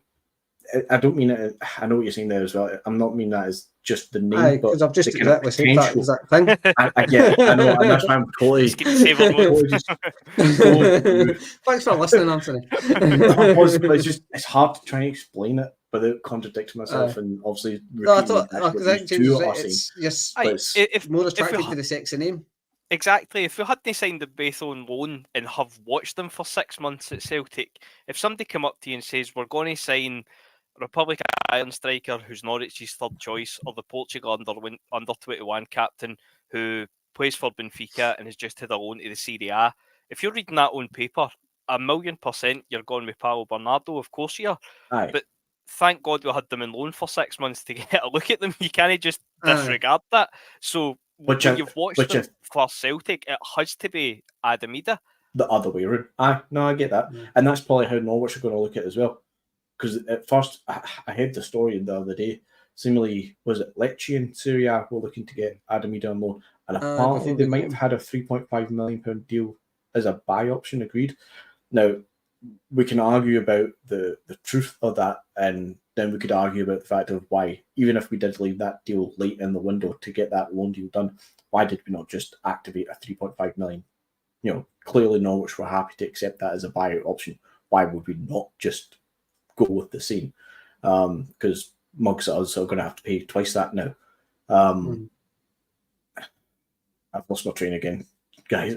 I don't mean it. I know what you're saying there as well. I'm not meaning that as just the name,
because I've just exactly said that exact thing.
I know, and that's why I'm totally
just Thanks for listening, Anthony.
It's hard to try and explain it without contradicting myself and obviously repeating
it's more attracted to the sexy name.
Exactly. If we hadn't signed them both on loan and have watched them for 6 months at Celtic, if somebody come up to you and says, we're going to sign Republic of Ireland striker who's Norwich's third choice, or the Portugal under 21 captain who plays for Benfica and has just had a loan to the Serie A, if you're reading that on paper, 1,000,000% you're going with Paulo Bernardo, of course you are.
Aye.
But thank God we had them in loan for 6 months to get a look at them. You can't just disregard that. So when you've watched them for Celtic, it has to be Adam Idah.
The other way around. No, I get that. Yeah. And that's probably how Norwich are going to look at it as well. Because at first, I heard the story the other day. Seemingly, was it Lecce and Serie A were looking to get Adam Idah on loan? And apparently they might have had a £3.5 million deal as a buy option agreed. Now, we can argue about the truth of that, and then we could argue about the fact of why, even if we did leave that deal late in the window to get that loan deal done, why did we not just activate a $3.5 million? Clearly Norwich were happy to accept that as a buyout option. Why would we not just go with the same? Because mugs at us are going to have to pay twice that now. I've lost my train again, guys.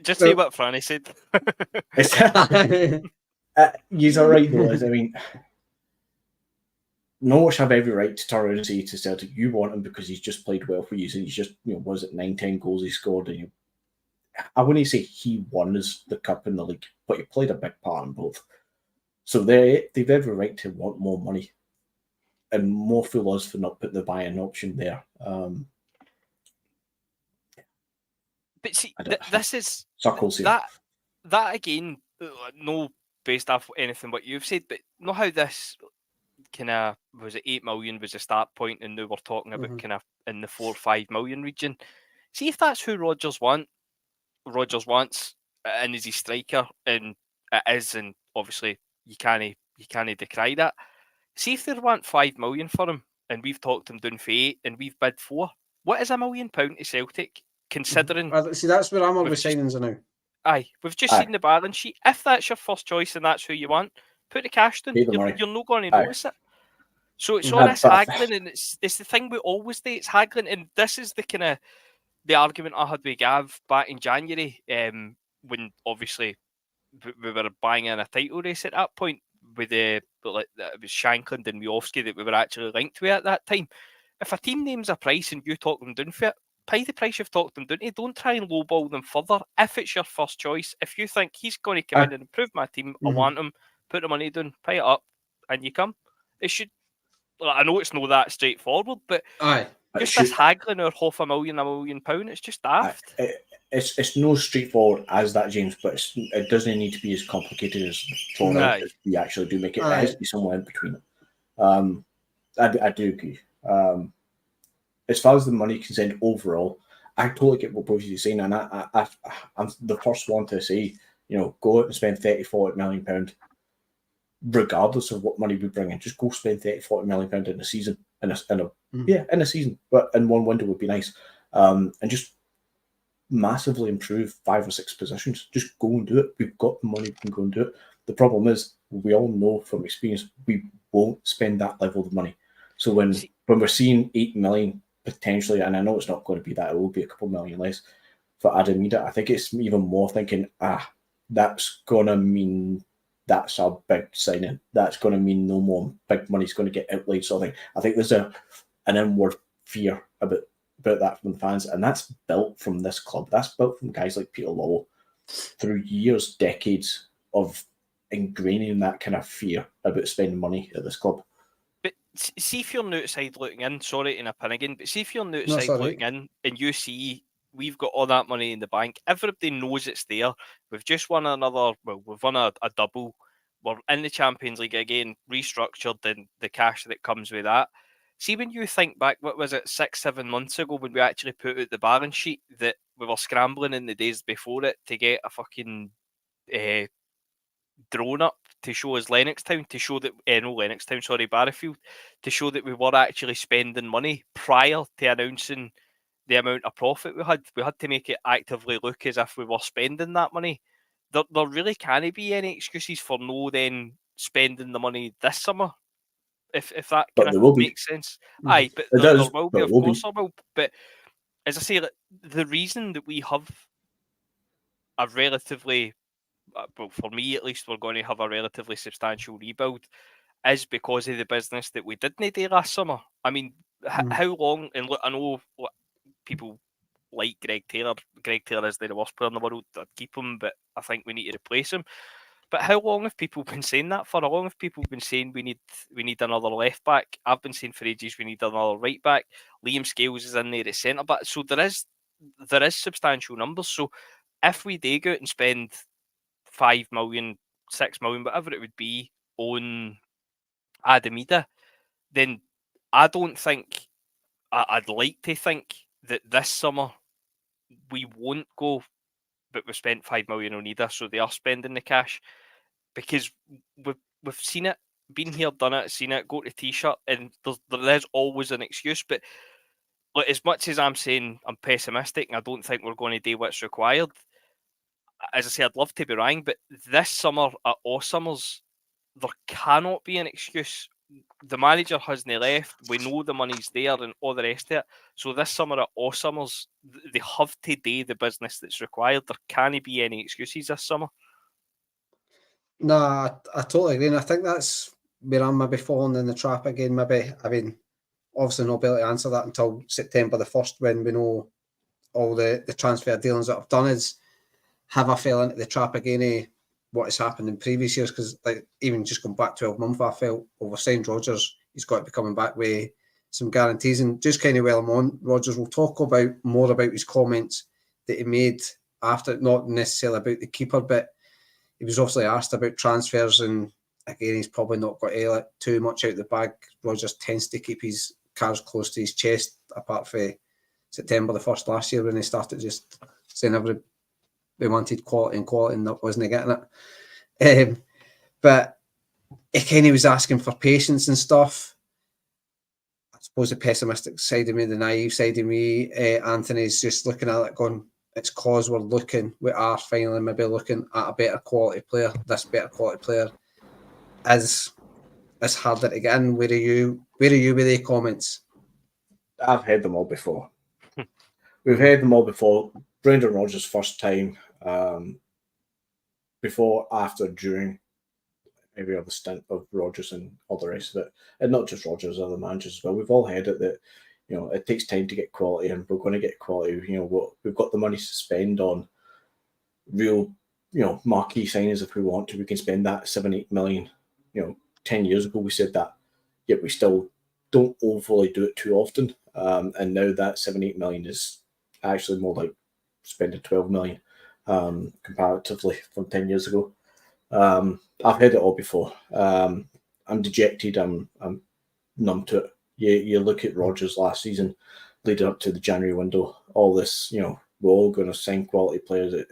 Just say what Franny said.
He's all right though. I mean, Norwich have every right to turn around and say to Celtic, you want him because he's just played well for you. So he's just, was it 9-10 goals he scored? And I wouldn't say he won us the cup in the league, but he played a big part in both. So they've every right to want more money, and more fool us for not putting the buy-in option there.
But see, this is
circles here.
That again, no based off anything what you've said, but know how this kind of, was it 8 million was the start point, and now we're talking about kind of in the 4 or 5 million region. See if that's who Rodgers wants, and is he striker, and it is, and obviously you can't decry that. See if they want 5 million for him, and we've talked him down for 8, and we've bid 4. What is £1 million to Celtic, considering?
See, that's where I'm at with signings now.
Aye, we've just seen the balance sheet. If that's your first choice and that's who you want, put the cash down. You're not going to notice it. So it's all this haggling, and it's the thing we always do. It's haggling, and this is the kind of the argument I had with Gav back in January, when obviously we were buying in a title race at that point with it was Shankland and Miofsky that we were actually linked with at that time. If a team names a price and you talk them down for it, pay the price you've talked them down to. Don't try and lowball them further. If it's your first choice, if you think he's going to come in and improve my team, I want him, put the money down, pay it up, and you come. It should. I know it's not that straightforward, but just this haggling or £500,000, £1 million, it's just daft.
It's no straightforward as that, James, but it doesn't need to be as complicated as we actually do make it. There has to be somewhere in between. I do agree. As far as the money concerned overall, I totally get what Bhoys is saying, and I'm the first one to say, go out and spend £30-40 million, regardless of what money we bring in. Just go spend £30-40 million in a season, in a season, but in one window would be nice, and just massively improve 5 or 6 positions. Just go and do it. We've got the money, we can go and do it. The problem is, we all know from experience, we won't spend that level of money. So when we're seeing 8 million potentially, and I know it's not going to be that, it will be a couple million less for Ayr and Idah, I think it's even more thinking, that's going to mean that's a big signing. That's going to mean no more big money's going to get outlaid. So I think there's an inward fear about that from the fans, and that's built from this club. That's built from guys like Peter Lawal through years, decades of ingraining that kind of fear about spending money at this club.
But see if you're on the outside looking in, sorry to nip in again, but see if you're on the outside looking in and you see we've got all that money in the bank, everybody knows it's there. We've just won we've won a double. We're in the Champions League again, restructured, and the cash that comes with that. See, when you think back, what was it, 6-7 months ago when we actually put out the balance sheet, that we were scrambling in the days before it to get a fucking drone up to show us Barrowfield, to show that we were actually spending money prior to announcing the amount of profit we had. We had to make it actively look as if we were spending that money. There really can't be any excuses for no then spending the money this summer. If that kind of makes sense. Aye, but there will be, of course there will. But as I say, the reason that we have a relatively, well, for me at least, we're going to have a relatively substantial rebuild is because of the business that we didn't do last summer. I mean, how long, and look, I know people like Greg Taylor. Greg Taylor is the worst player in the world. I'd keep him, but I think we need to replace him. But how long have people been saying that for? How long have people been saying we need another left back? I've been saying for ages we need another right back. Liam Scales is in there at centre back. So there is substantial numbers. So if we do go out and spend 5 million, 6 million, whatever it would be on Ayr and Idah, then I don't think, I'd like to think that this summer we won't go, but we've spent 5 million on Idah, so they are spending the cash, because we've seen it, been here, done it, seen it, go to T-shirt, and there is always an excuse. But like, as much as I'm saying I'm pessimistic and I don't think we're going to do what's required, as I say, I'd love to be wrong, but this summer at all summers, there cannot be an excuse. The manager hasn't left. We know the money's there and all the rest of it. So this summer at all summers, they have to do the business that's required. There can't be any excuses this summer.
No, I totally agree. And I think that's where I'm maybe falling in the trap again. Maybe, I mean, obviously not be able to answer that until September the 1st when we know all the transfer dealings that I've done. Is have I fell into the trap again of what has happened in previous years? Because like, even just going back 12 months, I felt we've signed Rodgers, he's got to be coming back with some guarantees. And just kind of while I'm on Rodgers, we'll talk more about his comments that he made after, not necessarily about the keeper, but he was obviously asked about transfers and again, he's probably not got to let too much out the bag. Rodgers tends to keep his cards close to his chest, apart from September the 1st last year when he started just saying everybody wanted quality and that wasn't getting it. But he kind of was asking for patience and stuff. I suppose the pessimistic side of me, the naive side of me, Anthony's just looking at it going, it's cause we are finally maybe looking at a better quality player. This better quality player is harder to get in. Where are you with the comments?
I've heard them all before. We've heard them all before. Brendan Rodgers' first time, before, after, during every other stint of Rodgers and all the rest of it, and not just Rodgers, other managers as well. We've all heard it that it takes time to get quality, and we're going to get quality. We've got the money to spend on real, marquee signings if we want to. We can spend that 7-8 million. 10 years ago we said that, yet we still don't overly do it too often. And now that 7-8 million is actually more like spending 12 million comparatively from 10 years ago. I've heard it all before. I'm dejected. I'm numb to it. You look at Rodgers last season, leading up to the January window. All this, we're all going to sign quality players. We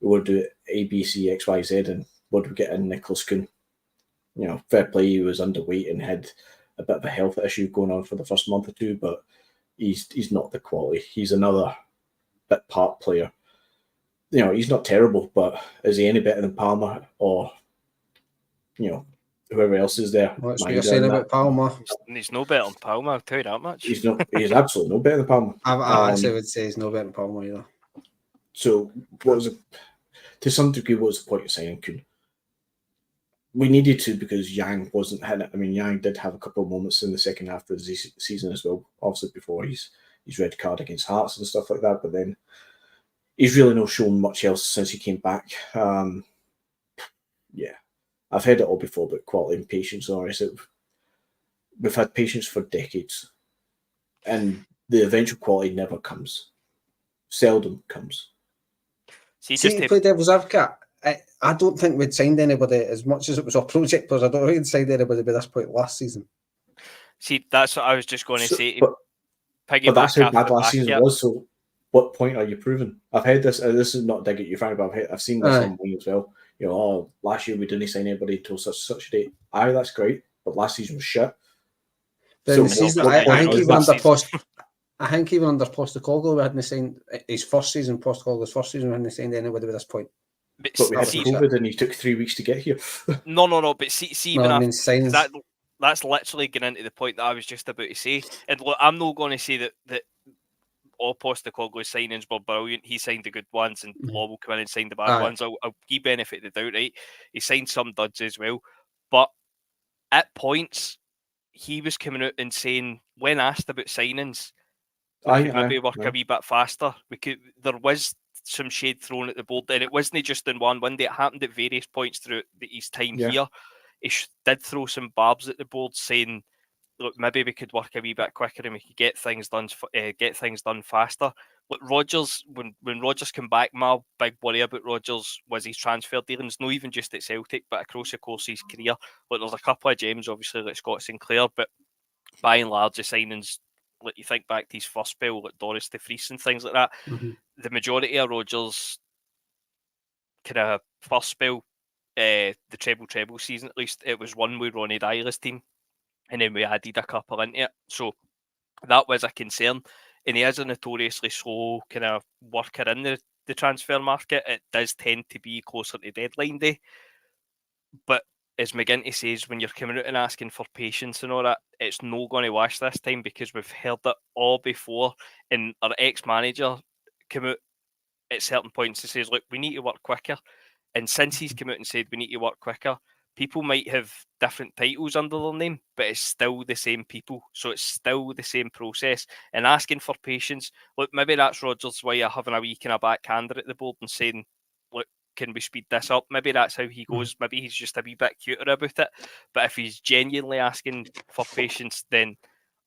would do A, B, C, X, Y, Z, and what do we get in Nicholas Kuhn? Fair play. He was underweight and had a bit of a health issue going on for the first month or two, but he's not the quality. He's another bit part player. He's not terrible, but is he any better than Palmer or whoever else is there?
What's what you're saying about Palmer?
He's no better than Palmer, I'll tell you that much.
He's absolutely no better than Palmer.
I would say he's no better than Palmer either.
So to some degree, what was the point of signing Kuhn? We needed to, because Yang wasn't hitting it. I mean, Yang did have a couple of moments in the second half of the season as well, obviously before his red card against Hearts and stuff like that, but then he's really not shown much else since he came back. I've heard it all before, but quality and patience. We've had patience for decades, and the eventual quality never comes. Seldom comes.
See, to play devil's advocate, I don't think we'd signed anybody as much as it was our project players. I don't think we'd signed anybody by this point last season.
See, that's what I was just going to say.
But that's how bad last season was. So, what point are you proving? I've heard this. This is not dig at you, Frank, but I've seen this online as well. Last year we didn't sign anybody until such a date. That's great, but last season was shit.
But the season, I think even under Postecoglou, we hadn't signed his first season. Postecoglou's first season, we hadn't signed anybody by this point.
But we had COVID, and he took 3 weeks to get here.
No. But see, that's literally getting into the point that I was just about to say. And look, I'm not going to say that all Postecoglou's signings were brilliant. He signed the good ones, and Law will come in and sign the bad ones. I'll give benefit of the doubt, right? He signed some duds as well, but at points he was coming out and saying, when asked about signings, we could maybe work a wee bit faster. There was some shade thrown at the board, and it wasn't just in one window. It happened at various points throughout his time here. He did throw some barbs at the board, saying, "Look, maybe we could work a wee bit quicker and we could get things done faster." Look, Rodgers, when Rodgers came back, my big worry about Rodgers was his transfer dealings, not even just at Celtic, but across the course of his career. Look, there's a couple of gems, obviously, like Scott Sinclair, but by and large, the signings, like you think back to his first spell, like Doris de Vries and things like that, the majority of Rodgers' kind of first spell, the treble season at least, it was one with Ronnie Dyer's team, and then we added a couple into it. So that was a concern. And he is a notoriously slow kind of worker in the transfer market. It does tend to be closer to deadline day. But as McGinty says, when you're coming out and asking for patience and all that, it's not going to wash this time, because we've heard it all before. And our ex-manager came out at certain points and says, look, we need to work quicker. And since he's come out and said we need to work quicker, people might have different titles under their name, but it's still the same people. So it's still the same process. And asking for patience, look, maybe that's Rodgers' way of having a wee kind of backhander at the board and saying, look, can we speed this up? Maybe that's how he goes. Maybe he's just a wee bit cuter about it. But if he's genuinely asking for patience, then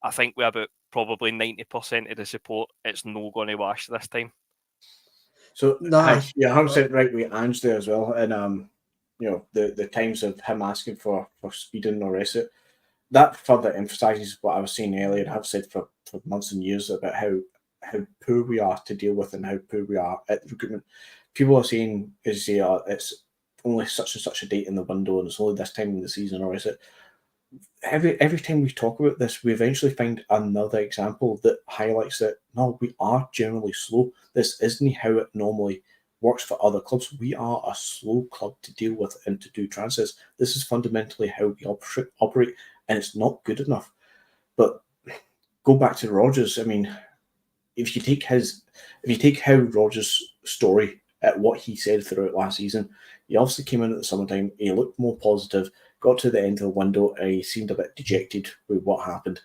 I think we have about probably 90% of the support. It's no going to wash this time.
So, you're 100% right with Ange there as well. And the times of him asking for speeding or rest it, that further emphasises what I was saying earlier, and I've said for months and years about how poor we are to deal with and how poor we are at recruitment. People are saying, it's only such and such a date in the window and it's only this time in the season, or is it? Every time we talk about this, we eventually find another example that highlights that, no, we are generally slow. This isn't how it normally works for other clubs. We are a slow club to deal with and to do transfers. This is fundamentally how we operate, and it's not good enough. But go back to Rodgers. I mean, if you take how Rodgers' story at what he said throughout last season, he obviously came in at the summertime. He looked more positive. Got to the end of the window, and he seemed a bit dejected with what happened.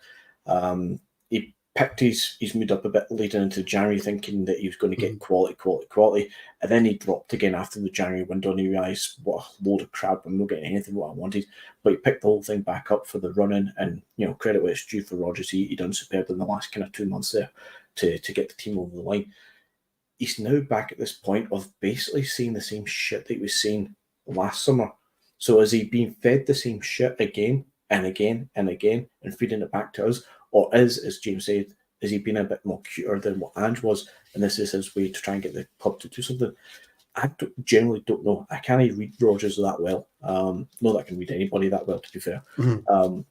He picked his mood up a bit later into January, thinking that he was going to get quality, and then he dropped again after the January window, and he realised, what a load of crap, I'm not getting anything what I wanted. But he picked the whole thing back up for the run-in, and credit where it's due for Rodgers. He done superb in the last kind of 2 months there to get the team over the line. He's now back at this point of basically saying the same shit that he was saying last summer. So is he being fed the same shit again and again and again and feeding it back to us? Or as James said, is he being a bit more cuter than what Ange was? And this is his way to try and get the club to do something. I generally don't know. I can't read Rodgers that well. Not that I can read anybody that well, to be fair.
Mm-hmm.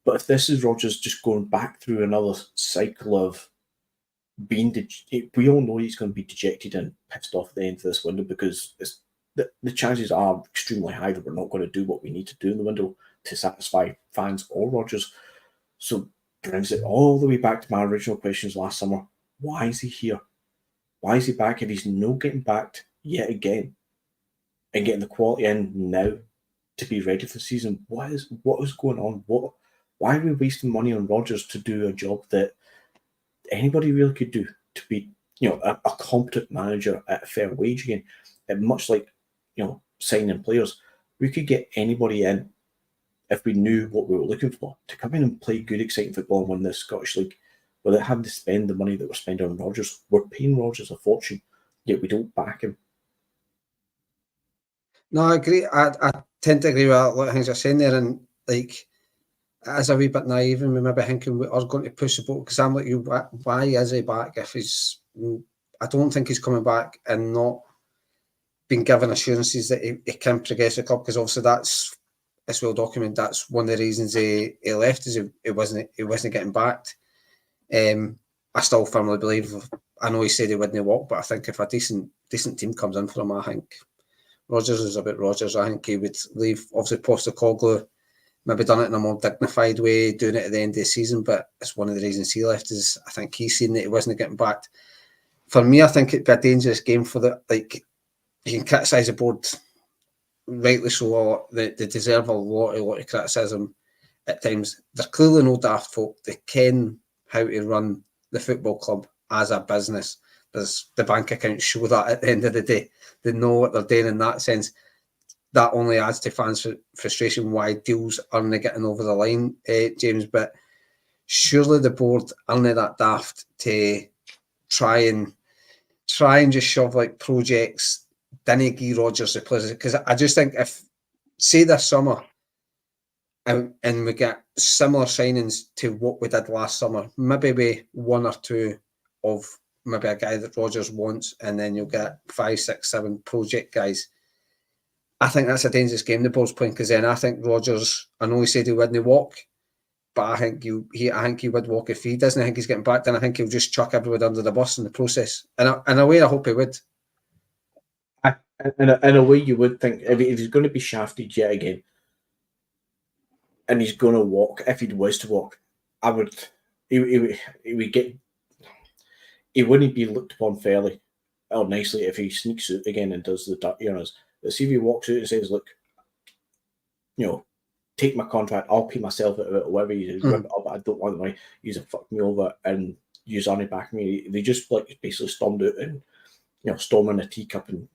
But if this is Rodgers just going back through another cycle of being, we all know he's going to be dejected and pissed off at the end of this window, because the chances are extremely high that we're not going to do what we need to do in the window to satisfy fans or Rodgers. So brings it all the way back to my original questions last summer. Why is he here? Why is he back if he's not getting backed yet again and getting the quality in now to be ready for the season? What is going on? Why are we wasting money on Rodgers to do a job that anybody really could do, to be a competent manager at a fair wage again? And much like signing players, we could get anybody in if we knew what we were looking for, to come in and play good, exciting football and win this Scottish League without having to spend the money that we're spending on Rodgers. We're paying Rodgers a fortune, yet we don't back him.
No, I agree. I tend to agree with a lot of things you're saying there, and like, as a wee bit naive, and we maybe thinking we are going to push the boat, because I'm like you, why is he back if he's? I don't think he's coming back and not been given assurances that he can progress the club, because obviously it's well documented. That's one of the reasons he left, is he wasn't getting backed. I still firmly believe. I know he said he wouldn't walk, but I think if a decent team comes in for him, I think Rodgers is a bit Rodgers. I think he would leave. Obviously, Postecoglou maybe done it in a more dignified way, doing it at the end of the season. But it's one of the reasons he left, is I think he's seen that he wasn't getting backed. For me, I think it'd be a dangerous game for the, like, you can criticise the board, rightly so. They deserve a lot of criticism at times. They're clearly no daft folk. They ken how to run the football club as a business. The bank accounts show that at the end of the day. They know what they're doing in that sense. That only adds to fans' frustration why deals aren't getting over the line, James. But surely the board aren't that daft to try and just shove like projects, didn't give Rodgers the players. Because I just think, if, say this summer, and we get similar signings to what we did last summer, maybe be one or two of maybe a guy that Rodgers wants, and then you'll get 5, 6, 7 project guys. I think that's a dangerous game the board's playing, because then I think Rodgers, I know he said he wouldn't walk, but I think he would walk if he doesn't think he's getting back. Then I think he'll just chuck everybody under the bus in the process. And in a way, I hope he would.
In a way, you would think, if he's going to be shafted yet again, and he's going to walk, if he was to walk, he wouldn't be looked upon fairly or nicely if he sneaks out again and does the dirty on us. But see if he walks out and says, look, take my contract, I'll pay myself out of it, or whatever he says, but I don't want the money, he's fuck me over and use only back me. They just like basically stormed out and storming a teacup and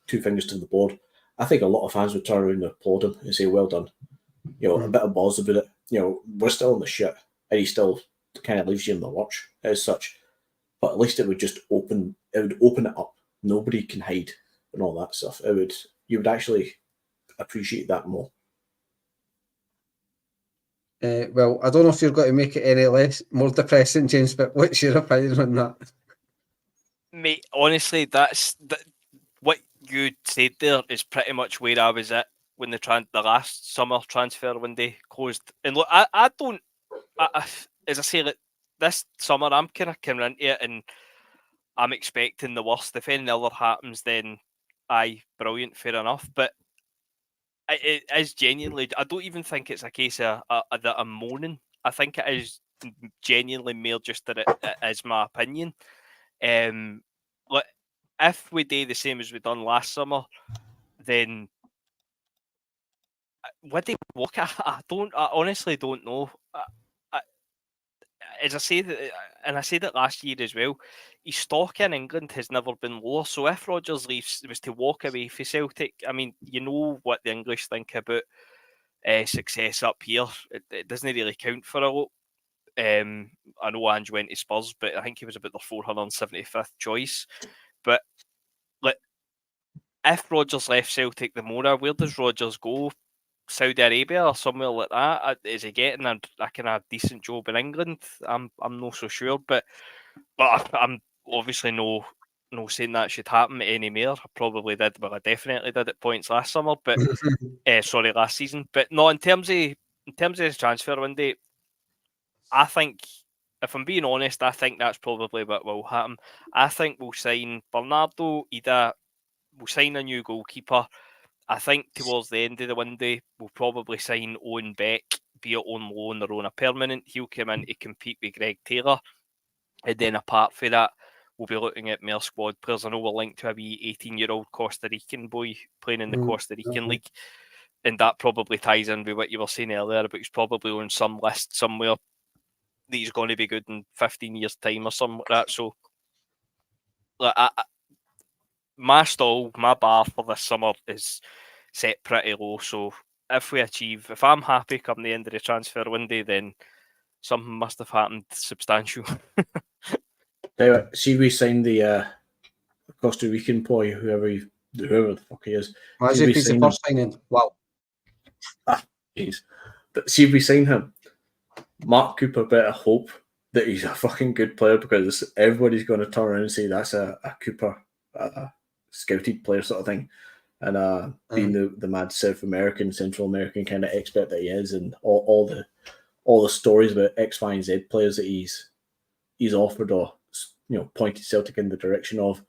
2 fingers to the board. I think a lot of fans would turn around and applaud him and say, well done. A bit of balls about it. We're still in the shit, and he still kind of leaves you in the lurch as such. But at least it would just open it up. Nobody can hide and all that stuff. You would actually appreciate that more.
Well, I don't know if you're going to make it any more depressing, James, but what's your opinion on that?
Mate, honestly, that's what you said there is pretty much where I was at when the last summer transfer window closed. And look, I don't, as I say, like, this summer I'm kind of coming into it and I'm expecting the worst. If anything other happens, then aye, brilliant, fair enough. But it is genuinely, I don't even think it's a case of that I'm moaning. I think it is genuinely more just that it is my opinion. Like, if we do the same as we done last summer, then would they walk? I honestly don't know. As I say that, and I said it last year as well, his stock in England has never been lower. So if Rodgers was to walk away for Celtic, I mean, you know what the English think about success up here. It doesn't really count for a lot. I know Ange went to Spurs, but I think he was about the 475th choice. But like, if Rodgers left Celtic the Mora, where does Rodgers go? Saudi Arabia or somewhere like that? Is he getting a kind of decent job in England? I'm not so sure, but I'm obviously no saying that should happen any more. I probably did. Well, I definitely did at points last summer, but last season. But no, in terms of the transfer window, I think, if I'm being honest, I think that's probably what will happen. I think we'll sign Bernardo, Idah. We'll sign a new goalkeeper. I think towards the end of the window, we'll probably sign Owen Beck, be it on loan or on a permanent. He'll come in to compete with Greg Taylor. And then apart from that, we'll be looking at more squad players. I know we're linked to a wee 18-year-old Costa Rican boy playing in the Costa Rican League. And that probably ties in with what you were saying earlier about he's probably on some list somewhere that he's going to be good in 15 years' time or something like that. So, like, my bar for this summer is set pretty low. So if I'm happy come the end of the transfer window, then something must have happened substantial.
See, we signed the Costa Rican boy, whoever the fuck he is.
Why is he the first signing? Wow.
Jeez. But see, if we sign him, Mark Cooper better hope that he's a fucking good player, because everybody's going to turn around and say that's a Cooper scouted player sort of thing. And being the mad Central American kind of expert that he is, and all the stories about X, Y, and Z players that he's offered or pointed Celtic in the direction of,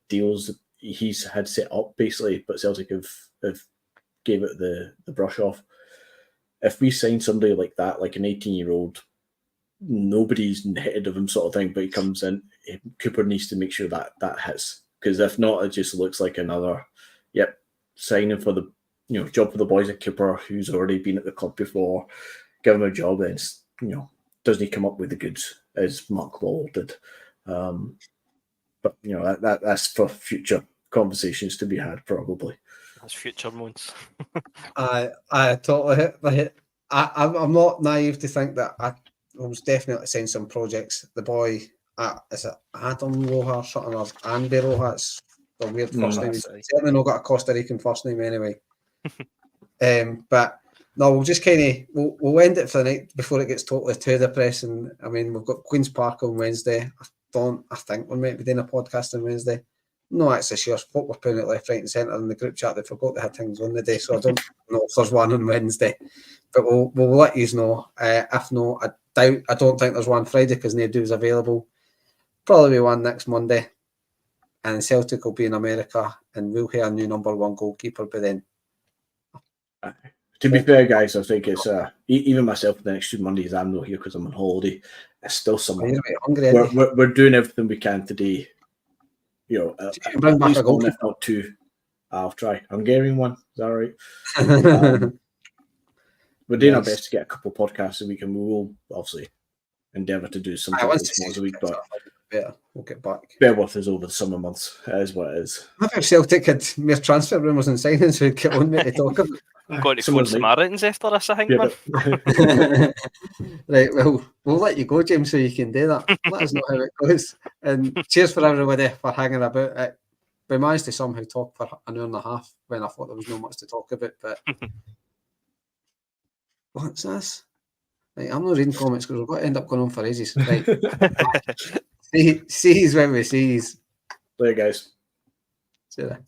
deals he's had set up basically, but Celtic have gave it the brush off. If we sign somebody like that, like an 18-year-old, nobody's ahead of him sort of thing, but he comes in, Cooper needs to make sure that hits, because if not, it just looks like another signing for the job for the boys at Cooper, who's already been at the club before, give him a job, and doesn't he come up with the goods as Mark Lawal did. But that's for future conversations to be had, probably.
That's future months.
I totally. I'm not naive to think that I was definitely seeing some projects. The boy, is it Adam Roja or something, or Andy Roja? It's a weird first name. He's certainly not got a Costa Rican first name anyway. But no, we'll just we'll end it for the night before it gets totally too depressing. I mean, we've got Queen's Park on Wednesday. I think we might be doing a podcast on Wednesday. No, actually, sure. What we're putting it left, right, and centre in the group chat. They forgot they had things on the day, so I don't know if there's one on Wednesday. But we'll let you know. If not, I don't think there's one Friday because nobody's available. Probably be one next Monday, and Celtic will be in America, and we'll hear a new number one goalkeeper by then.
To be fair, guys, I think it's even myself. The next 2 Mondays, I'm not here because I'm on holiday. It's still summer. We're doing everything we can today. At least one, if not two. I'll try. Hungarian one. Is that right? We're doing our best to get a couple of podcasts a week, and we will obviously endeavour to do something once a week. But
we'll get back.
Bear with us over the summer months. It is what it is.
I think Celtic had mere transfer rumours and signings we'd get on to talk about.
I'm going to phone Samaritans after this, I think, man.
Right, well, we'll let you go, James, so you can do that. Let us know how it goes. And cheers for everybody for hanging about it. we managed to somehow talk for an hour and a half when I thought there was no much to talk about. But what's this? Right, I'm not reading comments because we're going to end up going on for ages. Right. See when we see you.
There, guys.
See you there.